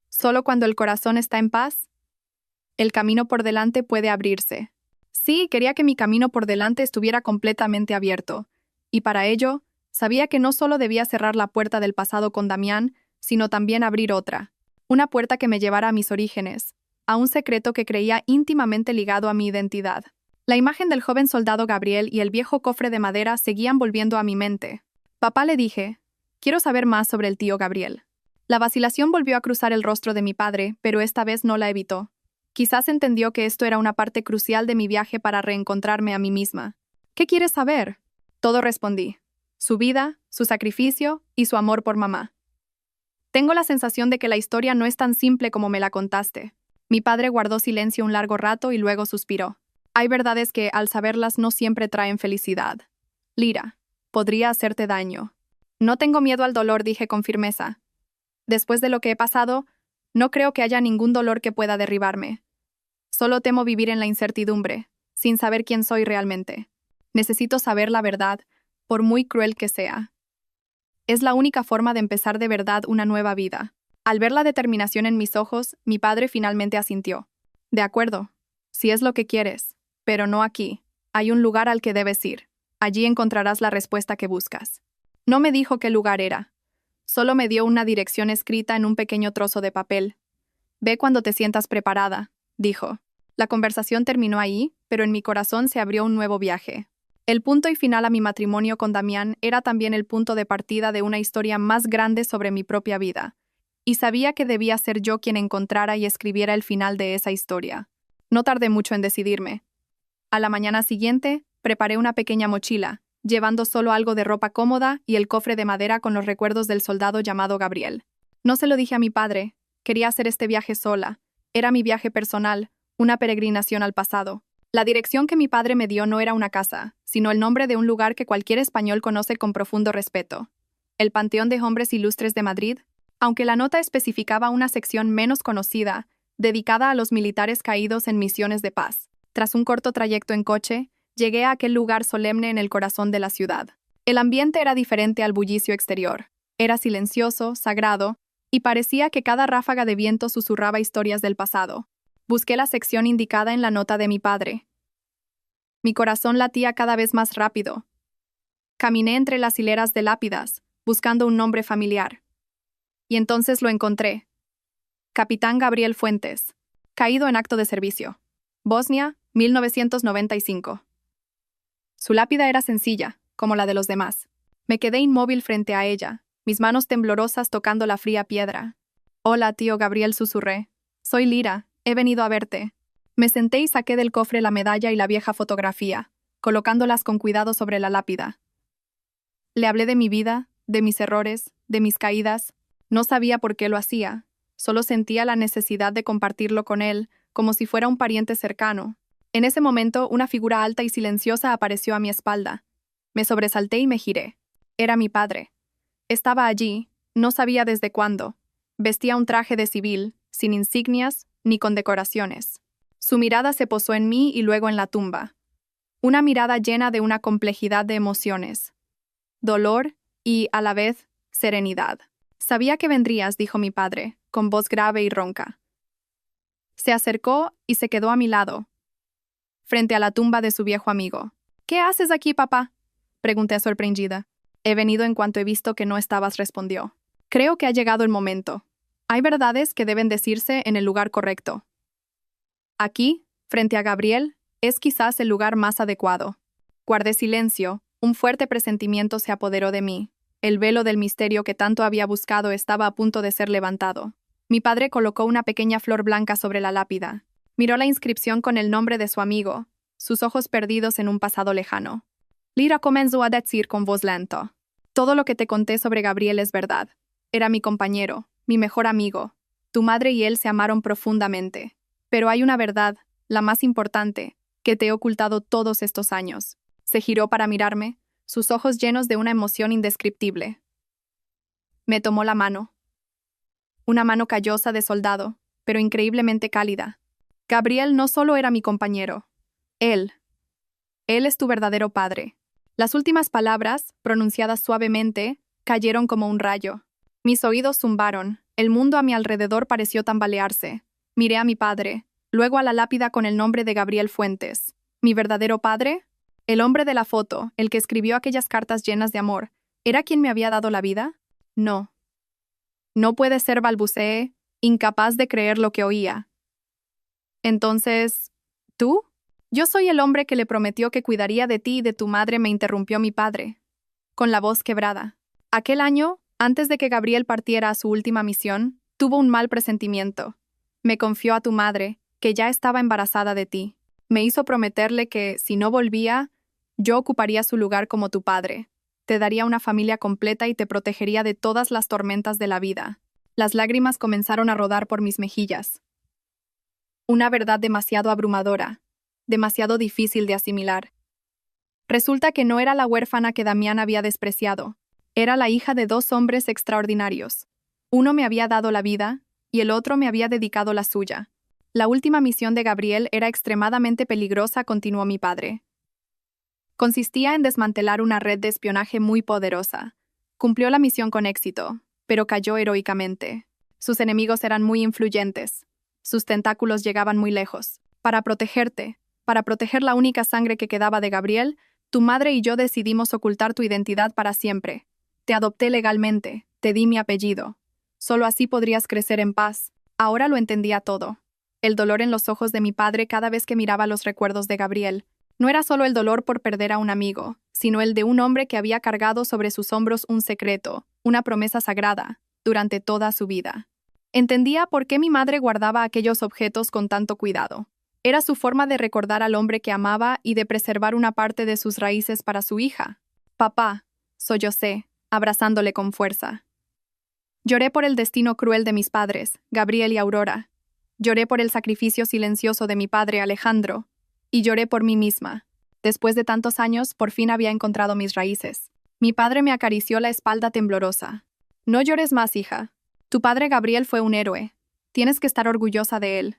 Solo cuando el corazón está en paz, el camino por delante puede abrirse. Sí, quería que mi camino por delante estuviera completamente abierto, y para ello, sabía que no solo debía cerrar la puerta del pasado con Damián, sino también abrir otra. Una puerta que me llevara a mis orígenes, a un secreto que creía íntimamente ligado a mi identidad. La imagen del joven soldado Gabriel y el viejo cofre de madera seguían volviendo a mi mente. Papá, le dije, quiero saber más sobre el tío Gabriel. La vacilación volvió a cruzar el rostro de mi padre, pero esta vez no la evitó. Quizás entendió que esto era una parte crucial de mi viaje para reencontrarme a mí misma. ¿Qué quieres saber? Todo respondí. Su vida, su sacrificio y su amor por mamá. Tengo la sensación de que la historia no es tan simple como me la contaste. Mi padre guardó silencio un largo rato y luego suspiró. Hay verdades que, al saberlas, no siempre traen felicidad. Lyra, podría hacerte daño. No tengo miedo al dolor, dije con firmeza. Después de lo que he pasado, no creo que haya ningún dolor que pueda derribarme. Solo temo vivir en la incertidumbre, sin saber quién soy realmente. Necesito saber la verdad, por muy cruel que sea. Es la única forma de empezar de verdad una nueva vida. Al ver la determinación en mis ojos, mi padre finalmente asintió. De acuerdo, si es lo que quieres, pero no aquí. Hay un lugar al que debes ir. Allí encontrarás la respuesta que buscas. No me dijo qué lugar era. Solo me dio una dirección escrita en un pequeño trozo de papel. Ve cuando te sientas preparada, dijo. La conversación terminó ahí, pero en mi corazón se abrió un nuevo viaje. El punto y final a mi matrimonio con Damián era también el punto de partida de una historia más grande sobre mi propia vida, y sabía que debía ser yo quien encontrara y escribiera el final de esa historia. No tardé mucho en decidirme. A la mañana siguiente, preparé una pequeña mochila, llevando solo algo de ropa cómoda y el cofre de madera con los recuerdos del soldado llamado Gabriel. No se lo dije a mi padre, quería hacer este viaje sola. Era mi viaje personal, una peregrinación al pasado. La dirección que mi padre me dio no era una casa, sino el nombre de un lugar que cualquier español conoce con profundo respeto. El Panteón de Hombres Ilustres de Madrid, aunque la nota especificaba una sección menos conocida, dedicada a los militares caídos en misiones de paz. Tras un corto trayecto en coche, llegué a aquel lugar solemne en el corazón de la ciudad. El ambiente era diferente al bullicio exterior. Era silencioso, sagrado, y parecía que cada ráfaga de viento susurraba historias del pasado. Busqué la sección indicada en la nota de mi padre. Mi corazón latía cada vez más rápido. Caminé entre las hileras de lápidas, buscando un nombre familiar. Y entonces lo encontré. Capitán Gabriel Fuentes. Caído en acto de servicio. Bosnia, 1995. Su lápida era sencilla, como la de los demás. Me quedé inmóvil frente a ella, mis manos temblorosas tocando la fría piedra. Hola, tío Gabriel, susurré. Soy Lyra, he venido a verte. Me senté y saqué del cofre la medalla y la vieja fotografía, colocándolas con cuidado sobre la lápida. Le hablé de mi vida, de mis errores, de mis caídas. No sabía por qué lo hacía, solo sentía la necesidad de compartirlo con él, como si fuera un pariente cercano. En ese momento, una figura alta y silenciosa apareció a mi espalda. Me sobresalté y me giré. Era mi padre. Estaba allí, no sabía desde cuándo. Vestía un traje de civil, sin insignias ni condecoraciones. Su mirada se posó en mí y luego en la tumba. Una mirada llena de una complejidad de emociones. Dolor y, a la vez, serenidad. Sabía que vendrías, dijo mi padre, con voz grave y ronca. Se acercó y se quedó a mi lado. frente a la tumba de su viejo amigo. ¿Qué haces aquí, papá?, pregunté sorprendida. He venido en cuanto he visto que no estabas, respondió. Creo que ha llegado el momento. Hay verdades que deben decirse en el lugar correcto. Aquí, frente a Gabriel, es quizás el lugar más adecuado. Guardé silencio, un fuerte presentimiento se apoderó de mí. El velo del misterio que tanto había buscado estaba a punto de ser levantado. Mi padre colocó una pequeña flor blanca sobre la lápida. Miró la inscripción con el nombre de su amigo, sus ojos perdidos en un pasado lejano. Lira comenzó a decir con voz lenta. Todo lo que te conté sobre Gabriel es verdad. Era mi compañero, mi mejor amigo. Tu madre y él se amaron profundamente. Pero hay una verdad, la más importante, que te he ocultado todos estos años. Se giró para mirarme, sus ojos llenos de una emoción indescriptible. Me tomó la mano. Una mano callosa de soldado, pero increíblemente cálida. Gabriel no solo era mi compañero. Él es tu verdadero padre. Las últimas palabras, pronunciadas suavemente, cayeron como un rayo. Mis oídos zumbaron, el mundo a mi alrededor pareció tambalearse. Miré a mi padre, luego a la lápida con el nombre de Gabriel Fuentes. ¿Mi verdadero padre? El hombre de la foto, el que escribió aquellas cartas llenas de amor, ¿era quien me había dado la vida? No. No puede ser, balbuceé, incapaz de creer lo que oía. Entonces, ¿tú? Yo soy el hombre que le prometió que cuidaría de ti y de tu madre, me interrumpió mi padre, con la voz quebrada. Aquel año, antes de que Gabriel partiera a su última misión, tuvo un mal presentimiento. Me confió a tu madre, que ya estaba embarazada de ti. Me hizo prometerle que, si no volvía, yo ocuparía su lugar como tu padre. Te daría una familia completa y te protegería de todas las tormentas de la vida. Las lágrimas comenzaron a rodar por mis mejillas. Una verdad demasiado abrumadora, demasiado difícil de asimilar. Resulta que no era la huérfana que Damián había despreciado. Era la hija de dos hombres extraordinarios. Uno me había dado la vida, y el otro me había dedicado la suya. La última misión de Gabriel era extremadamente peligrosa, continuó mi padre. Consistía en desmantelar una red de espionaje muy poderosa. Cumplió la misión con éxito, pero cayó heroicamente. Sus enemigos eran muy influyentes. Sus tentáculos llegaban muy lejos. Para protegerte, para proteger la única sangre que quedaba de Gabriel, tu madre y yo decidimos ocultar tu identidad para siempre. Te adopté legalmente, te di mi apellido. Solo así podrías crecer en paz. Ahora lo entendía todo. El dolor en los ojos de mi padre cada vez que miraba los recuerdos de Gabriel. No era solo el dolor por perder a un amigo, sino el de un hombre que había cargado sobre sus hombros un secreto, una promesa sagrada, durante toda su vida. Entendía por qué mi madre guardaba aquellos objetos con tanto cuidado. Era su forma de recordar al hombre que amaba y de preservar una parte de sus raíces para su hija. Papá, sollocé, abrazándole con fuerza. Lloré por el destino cruel de mis padres, Gabriel y Aurora. Lloré por el sacrificio silencioso de mi padre, Alejandro. Y lloré por mí misma. Después de tantos años, por fin había encontrado mis raíces. Mi padre me acarició la espalda temblorosa. No llores más, hija. Tu padre Gabriel fue un héroe. Tienes que estar orgullosa de él.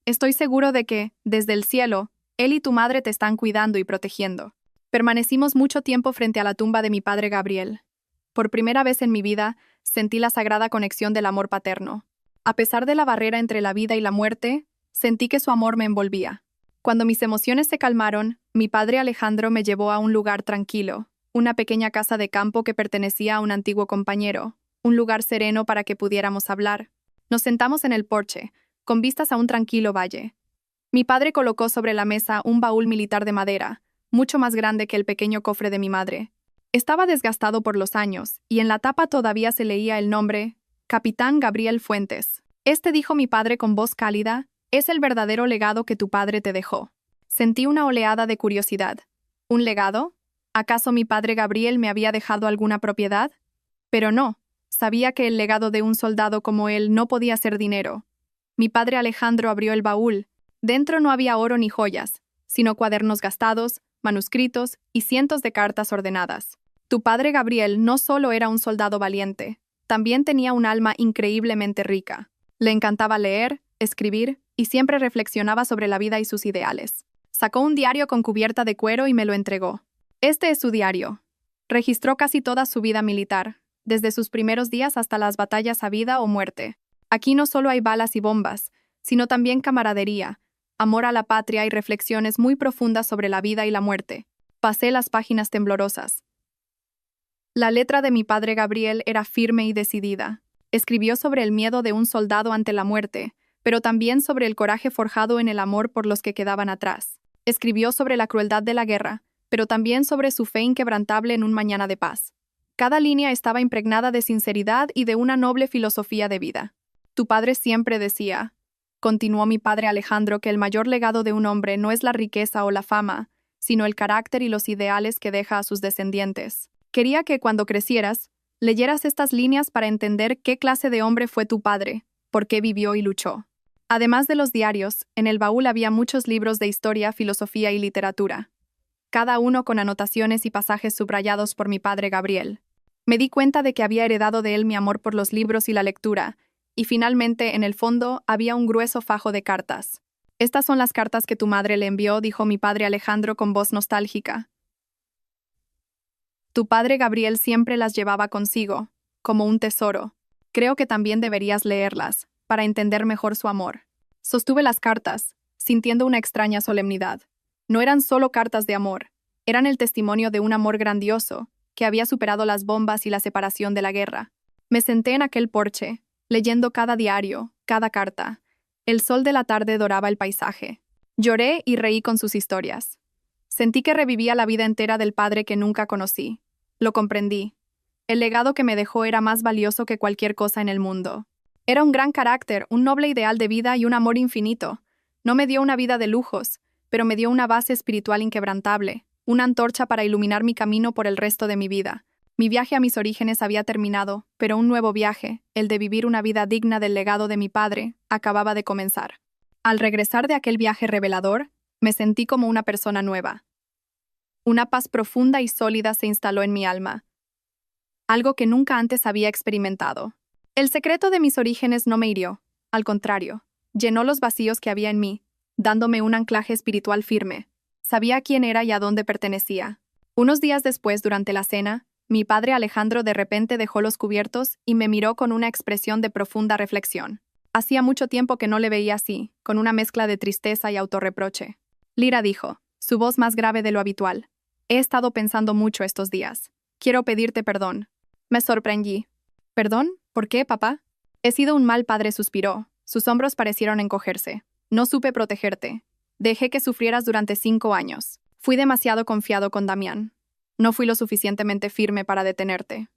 Estoy seguro de que, desde el cielo, él y tu madre te están cuidando y protegiendo. Permanecimos mucho tiempo frente a la tumba de mi padre Gabriel. Por primera vez en mi vida, sentí la sagrada conexión del amor paterno. A pesar de la barrera entre la vida y la muerte, sentí que su amor me envolvía. Cuando mis emociones se calmaron, mi padre Alejandro me llevó a un lugar tranquilo, una pequeña casa de campo que pertenecía a un antiguo compañero, un lugar sereno para que pudiéramos hablar. Nos sentamos en el porche, con vistas a un tranquilo valle. Mi padre colocó sobre la mesa un baúl militar de madera, mucho más grande que el pequeño cofre de mi madre. Estaba desgastado por los años, y en la tapa todavía se leía el nombre, Capitán Gabriel Fuentes. Dijo mi padre con voz cálida, es el verdadero legado que tu padre te dejó. Sentí una oleada de curiosidad. ¿Un legado? ¿Acaso mi padre Gabriel me había dejado alguna propiedad? Pero no, sabía que el legado de un soldado como él no podía ser dinero. Mi padre Alejandro abrió el baúl. Dentro no había oro ni joyas, sino cuadernos gastados, manuscritos y cientos de cartas ordenadas. Tu padre Gabriel no solo era un soldado valiente, también tenía un alma increíblemente rica. Le encantaba leer, escribir, y siempre reflexionaba sobre la vida y sus ideales. Sacó un diario con cubierta de cuero y me lo entregó. Este es su diario. Registró casi toda su vida militar, desde sus primeros días hasta las batallas a vida o muerte. Aquí no solo hay balas y bombas, sino también camaradería, amor a la patria y reflexiones muy profundas sobre la vida y la muerte. Pasé las páginas temblorosas. La letra de mi padre Gabriel era firme y decidida. Escribió sobre el miedo de un soldado ante la muerte, pero también sobre el coraje forjado en el amor por los que quedaban atrás. Escribió sobre la crueldad de la guerra, pero también sobre su fe inquebrantable en un mañana de paz. Cada línea estaba impregnada de sinceridad y de una noble filosofía de vida. Tu padre siempre decía, continuó mi padre Alejandro, que el mayor legado de un hombre no es la riqueza o la fama, sino el carácter y los ideales que deja a sus descendientes. Quería que cuando crecieras, leyeras estas líneas para entender qué clase de hombre fue tu padre, por qué vivió y luchó. Además de los diarios, en el baúl había muchos libros de historia, filosofía y literatura, cada uno con anotaciones y pasajes subrayados por mi padre Gabriel. Me di cuenta de que había heredado de él mi amor por los libros y la lectura, y finalmente, en el fondo, había un grueso fajo de cartas. Estas son las cartas que tu madre le envió, dijo mi padre Alejandro con voz nostálgica. Tu padre Gabriel siempre las llevaba consigo, como un tesoro. Creo que también deberías leerlas, para entender mejor su amor. Sostuve las cartas, sintiendo una extraña solemnidad. No eran solo cartas de amor, eran el testimonio de un amor grandioso, que había superado las bombas y la separación de la guerra. Me senté en aquel porche, leyendo cada diario, cada carta. El sol de la tarde doraba el paisaje. Lloré y reí con sus historias. Sentí que revivía la vida entera del padre que nunca conocí. Lo comprendí. El legado que me dejó era más valioso que cualquier cosa en el mundo. Era un gran carácter, un noble ideal de vida y un amor infinito. No me dio una vida de lujos, pero me dio una base espiritual inquebrantable, una antorcha para iluminar mi camino por el resto de mi vida. Mi viaje a mis orígenes había terminado, pero un nuevo viaje, el de vivir una vida digna del legado de mi padre, acababa de comenzar. Al regresar de aquel viaje revelador, me sentí como una persona nueva. Una paz profunda y sólida se instaló en mi alma, algo que nunca antes había experimentado. El secreto de mis orígenes no me hirió, al contrario, llenó los vacíos que había en mí, dándome un anclaje espiritual firme. Sabía quién era y a dónde pertenecía. Unos días después, durante la cena, mi padre Alejandro de repente dejó los cubiertos y me miró con una expresión de profunda reflexión. Hacía mucho tiempo que no le veía así, con una mezcla de tristeza y autorreproche. Lira dijo, su voz más grave de lo habitual. He estado pensando mucho estos días. Quiero pedirte perdón. Me sorprendí. ¿Perdón? ¿Por qué, papá? He sido un mal padre, suspiró. Sus hombros parecieron encogerse. No supe protegerte. Dejé que sufrieras durante 5 años. Fui demasiado confiado con Damián. No fui lo suficientemente firme para detenerte.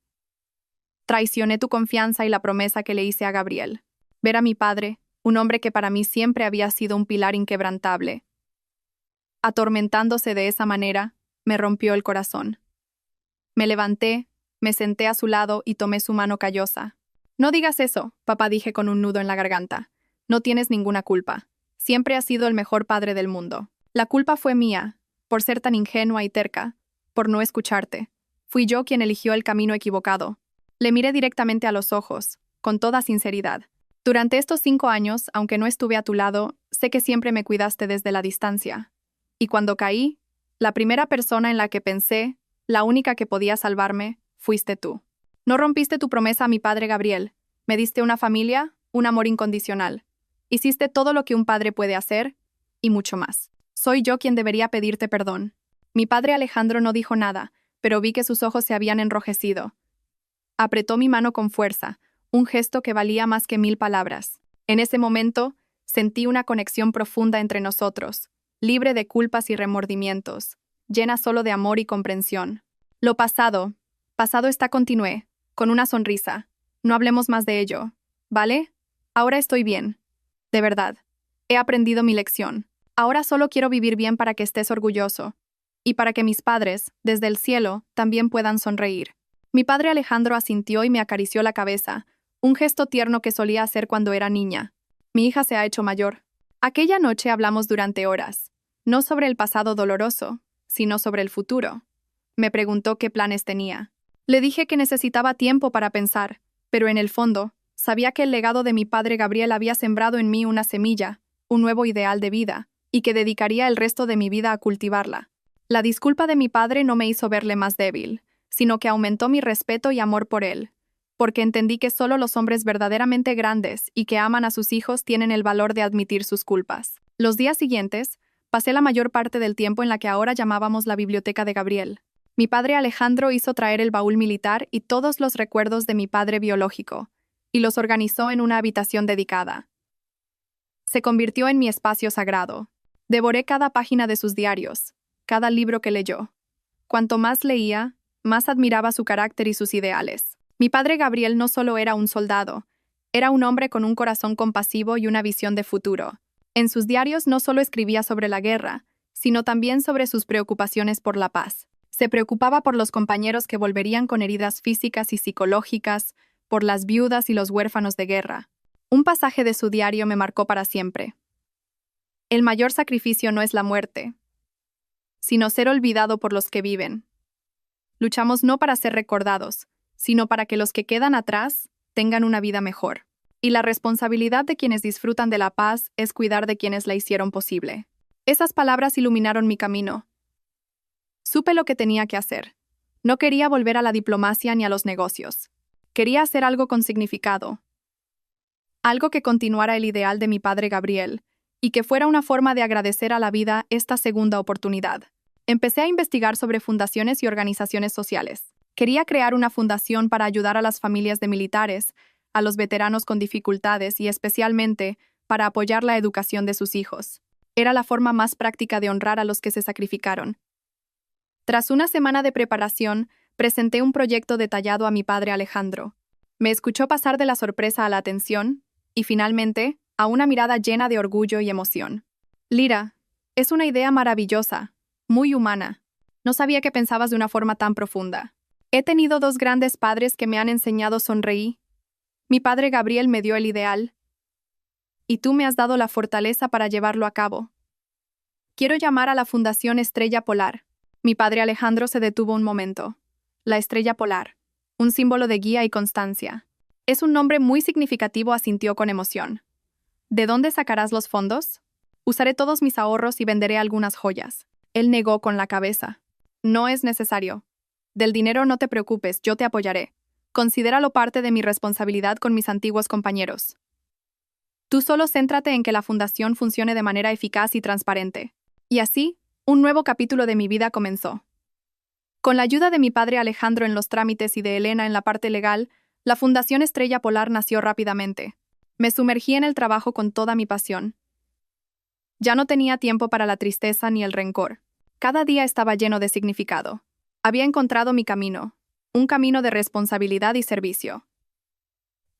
Traicioné tu confianza y la promesa que le hice a Gabriel. Ver a mi padre, un hombre que para mí siempre había sido un pilar inquebrantable, atormentándose de esa manera, me rompió el corazón. Me levanté, me senté a su lado y tomé su mano callosa. No digas eso, papá, dije con un nudo en la garganta. No tienes ninguna culpa. Siempre has sido el mejor padre del mundo. La culpa fue mía, por ser tan ingenua y terca, por no escucharte. Fui yo quien eligió el camino equivocado. Le miré directamente a los ojos, con toda sinceridad. Durante estos 5 años, aunque no estuve a tu lado, sé que siempre me cuidaste desde la distancia. Y cuando caí, la primera persona en la que pensé, la única que podía salvarme, fuiste tú. No rompiste tu promesa a mi padre Gabriel. Me diste una familia, un amor incondicional. Hiciste todo lo que un padre puede hacer, y mucho más. Soy yo quien debería pedirte perdón. Mi padre Alejandro no dijo nada, pero vi que sus ojos se habían enrojecido. Apretó mi mano con fuerza, un gesto que valía más que 1000 palabras. En ese momento, sentí una conexión profunda entre nosotros, libre de culpas y remordimientos, llena solo de amor y comprensión. Lo pasado está, continué, con una sonrisa. No hablemos más de ello, ¿vale? Ahora estoy bien. De verdad. He aprendido mi lección. Ahora solo quiero vivir bien para que estés orgulloso. Y para que mis padres, desde el cielo, también puedan sonreír. Mi padre Alejandro asintió y me acarició la cabeza, un gesto tierno que solía hacer cuando era niña. Mi hija se ha hecho mayor. Aquella noche hablamos durante horas, no sobre el pasado doloroso, sino sobre el futuro. Me preguntó qué planes tenía. Le dije que necesitaba tiempo para pensar, pero en el fondo, sabía que el legado de mi padre Gabriel había sembrado en mí una semilla, un nuevo ideal de vida, y que dedicaría el resto de mi vida a cultivarla. La disculpa de mi padre no me hizo verle más débil, sino que aumentó mi respeto y amor por él, porque entendí que solo los hombres verdaderamente grandes y que aman a sus hijos tienen el valor de admitir sus culpas. Los días siguientes, pasé la mayor parte del tiempo en la que ahora llamábamos la biblioteca de Gabriel. Mi padre Alejandro hizo traer el baúl militar y todos los recuerdos de mi padre biológico, y los organizó en una habitación dedicada. Se convirtió en mi espacio sagrado. Devoré cada página de sus diarios, cada libro que leyó. Cuanto más leía, más admiraba su carácter y sus ideales. Mi padre Gabriel no solo era un soldado, era un hombre con un corazón compasivo y una visión de futuro. En sus diarios no solo escribía sobre la guerra, sino también sobre sus preocupaciones por la paz. Se preocupaba por los compañeros que volverían con heridas físicas y psicológicas, por las viudas y los huérfanos de guerra. Un pasaje de su diario me marcó para siempre. El mayor sacrificio no es la muerte, sino ser olvidado por los que viven. Luchamos no para ser recordados, sino para que los que quedan atrás tengan una vida mejor. Y la responsabilidad de quienes disfrutan de la paz es cuidar de quienes la hicieron posible. Esas palabras iluminaron mi camino. Supe lo que tenía que hacer. No quería volver a la diplomacia ni a los negocios. Quería hacer algo con significado. Algo que continuara el ideal de mi padre Gabriel, y que fuera una forma de agradecer a la vida esta segunda oportunidad. Empecé a investigar sobre fundaciones y organizaciones sociales. Quería crear una fundación para ayudar a las familias de militares, a los veteranos con dificultades y especialmente para apoyar la educación de sus hijos. Era la forma más práctica de honrar a los que se sacrificaron. Tras una semana de preparación, presenté un proyecto detallado a mi padre Alejandro. Me escuchó pasar de la sorpresa a la atención y, finalmente, a una mirada llena de orgullo y emoción. Lira, es una idea maravillosa, muy humana. No sabía que pensabas de una forma tan profunda. He tenido dos grandes padres que me han enseñado sonreír. Mi padre Gabriel me dio el ideal, y tú me has dado la fortaleza para llevarlo a cabo. Quiero llamar a la Fundación Estrella Polar. Mi padre Alejandro se detuvo un momento. La estrella polar, un símbolo de guía y constancia. Es un nombre muy significativo, asintió con emoción. ¿De dónde sacarás los fondos? Usaré todos mis ahorros y venderé algunas joyas. Él negó con la cabeza. No es necesario. Del dinero no te preocupes, yo te apoyaré. Considéralo parte de mi responsabilidad con mis antiguos compañeros. Tú solo céntrate en que la fundación funcione de manera eficaz y transparente. Y así, un nuevo capítulo de mi vida comenzó. Con la ayuda de mi padre Alejandro en los trámites y de Elena en la parte legal, la Fundación Estrella Polar nació rápidamente. Me sumergí en el trabajo con toda mi pasión. Ya no tenía tiempo para la tristeza ni el rencor. Cada día estaba lleno de significado. Había encontrado mi camino, un camino de responsabilidad y servicio.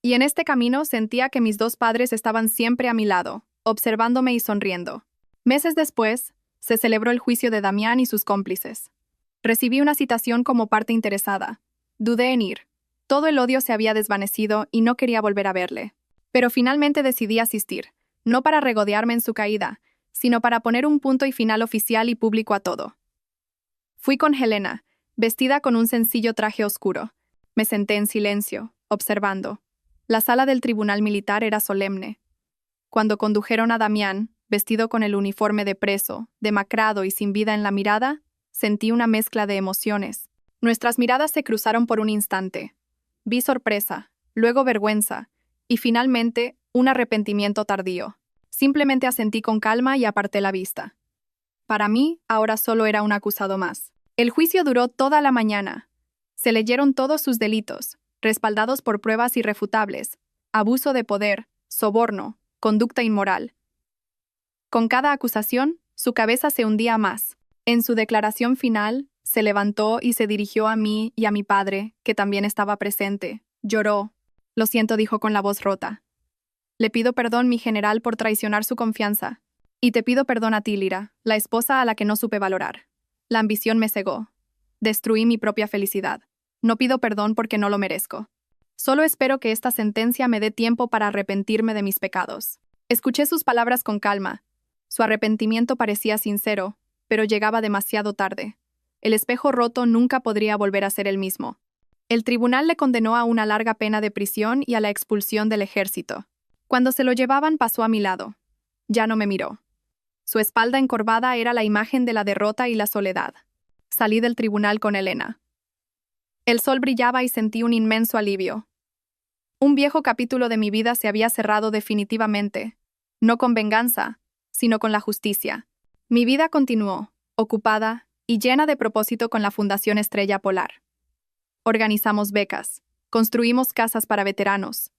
Y en este camino sentía que mis dos padres estaban siempre a mi lado, observándome y sonriendo. Meses después, se celebró el juicio de Damián y sus cómplices. Recibí una citación como parte interesada. Dudé en ir. Todo el odio se había desvanecido y no quería volver a verle. Pero finalmente decidí asistir, no para regodearme en su caída, sino para poner un punto y final oficial y público a todo. Fui con Helena, vestida con un sencillo traje oscuro. Me senté en silencio, observando. La sala del tribunal militar era solemne. Cuando condujeron a Damián, vestido con el uniforme de preso, demacrado y sin vida en la mirada, sentí una mezcla de emociones. Nuestras miradas se cruzaron por un instante. Vi sorpresa, luego vergüenza, y finalmente un arrepentimiento tardío. Simplemente asentí con calma y aparté la vista. Para mí, ahora solo era un acusado más. El juicio duró toda la mañana. Se leyeron todos sus delitos, respaldados por pruebas irrefutables: abuso de poder, soborno, conducta inmoral. Con cada acusación, su cabeza se hundía más. En su declaración final, se levantó y se dirigió a mí y a mi padre, que también estaba presente. Lloró. Lo siento, dijo con la voz rota. Le pido perdón, mi general, por traicionar su confianza. Y te pido perdón a ti, Lira, la esposa a la que no supe valorar. La ambición me cegó. Destruí mi propia felicidad. No pido perdón porque no lo merezco. Solo espero que esta sentencia me dé tiempo para arrepentirme de mis pecados. Escuché sus palabras con calma. Su arrepentimiento parecía sincero, pero llegaba demasiado tarde. El espejo roto nunca podría volver a ser el mismo. El tribunal le condenó a una larga pena de prisión y a la expulsión del ejército. Cuando se lo llevaban, pasó a mi lado. Ya no me miró. Su espalda encorvada era la imagen de la derrota y la soledad. Salí del tribunal con Elena. El sol brillaba y sentí un inmenso alivio. Un viejo capítulo de mi vida se había cerrado definitivamente, no con venganza, sino con la justicia. Mi vida continuó, ocupada y llena de propósito con la Fundación Estrella Polar. Organizamos becas, construimos casas para veteranos.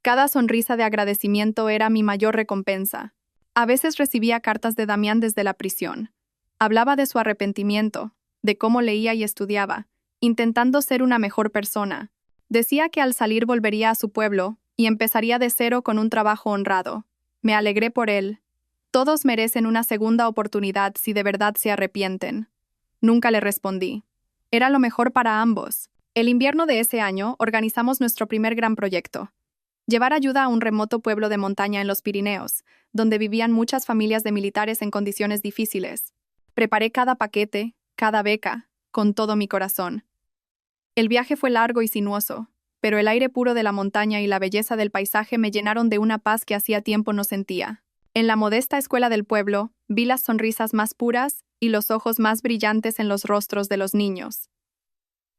Cada sonrisa de agradecimiento era mi mayor recompensa. A veces recibía cartas de Damián desde la prisión. Hablaba de su arrepentimiento, de cómo leía y estudiaba, intentando ser una mejor persona. Decía que al salir volvería a su pueblo y empezaría de cero con un trabajo honrado. Me alegré por él. Todos merecen una segunda oportunidad si de verdad se arrepienten. Nunca le respondí. Era lo mejor para ambos. El invierno de ese año organizamos nuestro primer gran proyecto. Llevar ayuda a un remoto pueblo de montaña en los Pirineos, donde vivían muchas familias de militares en condiciones difíciles. Preparé cada paquete, cada beca, con todo mi corazón. El viaje fue largo y sinuoso, pero el aire puro de la montaña y la belleza del paisaje me llenaron de una paz que hacía tiempo no sentía. En la modesta escuela del pueblo, vi las sonrisas más puras y los ojos más brillantes en los rostros de los niños.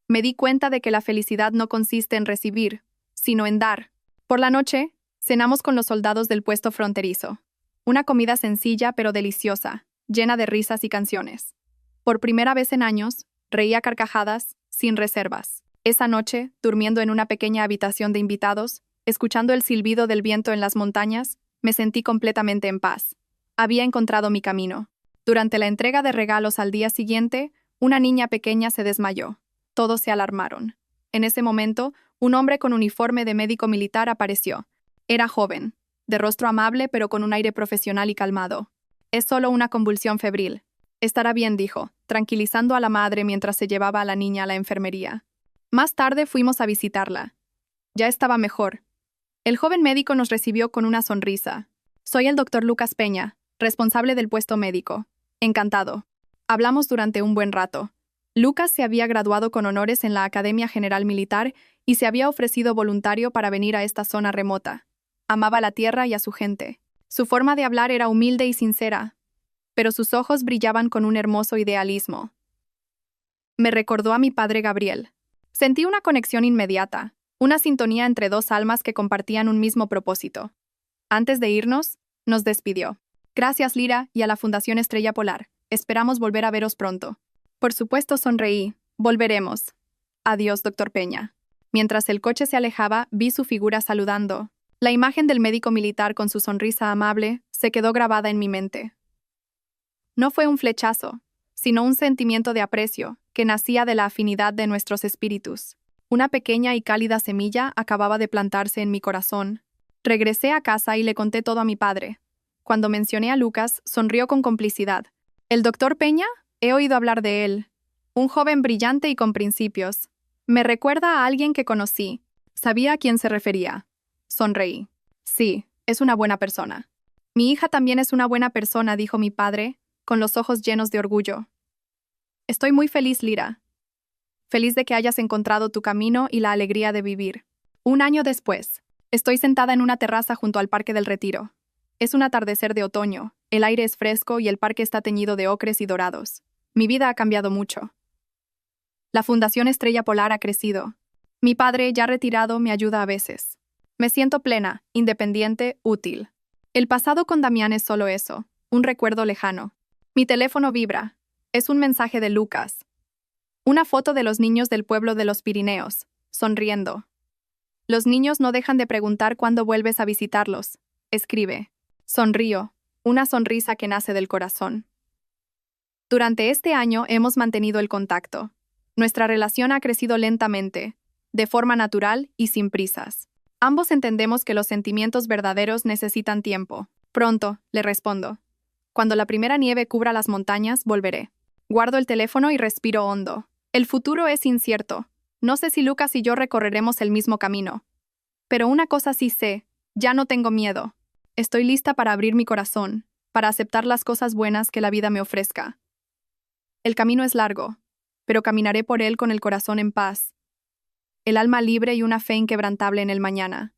Me di cuenta de que la felicidad no consiste en recibir, sino en dar. Por la noche, cenamos con los soldados del puesto fronterizo. Una comida sencilla pero deliciosa, llena de risas y canciones. Por primera vez en años, reí a carcajadas, sin reservas. Esa noche, durmiendo en una pequeña habitación de invitados, escuchando el silbido del viento en las montañas, me sentí completamente en paz. Había encontrado mi camino. Durante la entrega de regalos al día siguiente, una niña pequeña se desmayó. Todos se alarmaron. En ese momento, un hombre con uniforme de médico militar apareció. Era joven, de rostro amable pero con un aire profesional y calmado. Es solo una convulsión febril. Estará bien, dijo, tranquilizando a la madre mientras se llevaba a la niña a la enfermería. Más tarde fuimos a visitarla. Ya estaba mejor. El joven médico nos recibió con una sonrisa. Soy el doctor Lucas Peña, responsable del puesto médico. Encantado. Hablamos durante un buen rato. Lucas se había graduado con honores en la Academia General Militar y se había ofrecido voluntario para venir a esta zona remota. Amaba la tierra y a su gente. Su forma de hablar era humilde y sincera, pero sus ojos brillaban con un hermoso idealismo. Me recordó a mi padre Gabriel. Sentí una conexión inmediata, una sintonía entre dos almas que compartían un mismo propósito. Antes de irnos, nos despidió. Gracias, Lira, y a la Fundación Estrella Polar. Esperamos volver a veros pronto. Por supuesto, sonreí. Volveremos. Adiós, doctor Peña. Mientras el coche se alejaba, vi su figura saludando. La imagen del médico militar con su sonrisa amable se quedó grabada en mi mente. No fue un flechazo, sino un sentimiento de aprecio que nacía de la afinidad de nuestros espíritus. Una pequeña y cálida semilla acababa de plantarse en mi corazón. Regresé a casa y le conté todo a mi padre. Cuando mencioné a Lucas, sonrió con complicidad. ¿El doctor Peña? He oído hablar de él. Un joven brillante y con principios. Me recuerda a alguien que conocí. Sabía a quién se refería. Sonreí. Sí, es una buena persona. Mi hija también es una buena persona, dijo mi padre, con los ojos llenos de orgullo. Estoy muy feliz, Lira. Feliz de que hayas encontrado tu camino y la alegría de vivir. Un año después, estoy sentada en una terraza junto al Parque del Retiro. Es un atardecer de otoño, el aire es fresco y el parque está teñido de ocres y dorados. Mi vida ha cambiado mucho. La Fundación Estrella Polar ha crecido. Mi padre, ya retirado, me ayuda a veces. Me siento plena, independiente, útil. El pasado con Damián es solo eso, un recuerdo lejano. Mi teléfono vibra. Es un mensaje de Lucas. Una foto de los niños del pueblo de los Pirineos, sonriendo. Los niños no dejan de preguntar cuándo vuelves a visitarlos. Escribe. Sonrío, una sonrisa que nace del corazón. Durante este año hemos mantenido el contacto. Nuestra relación ha crecido lentamente, de forma natural y sin prisas. Ambos entendemos que los sentimientos verdaderos necesitan tiempo. Pronto, le respondo. Cuando la primera nieve cubra las montañas, volveré. Guardo el teléfono y respiro hondo. El futuro es incierto. No sé si Lucas y yo recorreremos el mismo camino. Pero una cosa sí sé, ya no tengo miedo. Estoy lista para abrir mi corazón, para aceptar las cosas buenas que la vida me ofrezca. El camino es largo, pero caminaré por él con el corazón en paz, el alma libre y una fe inquebrantable en el mañana.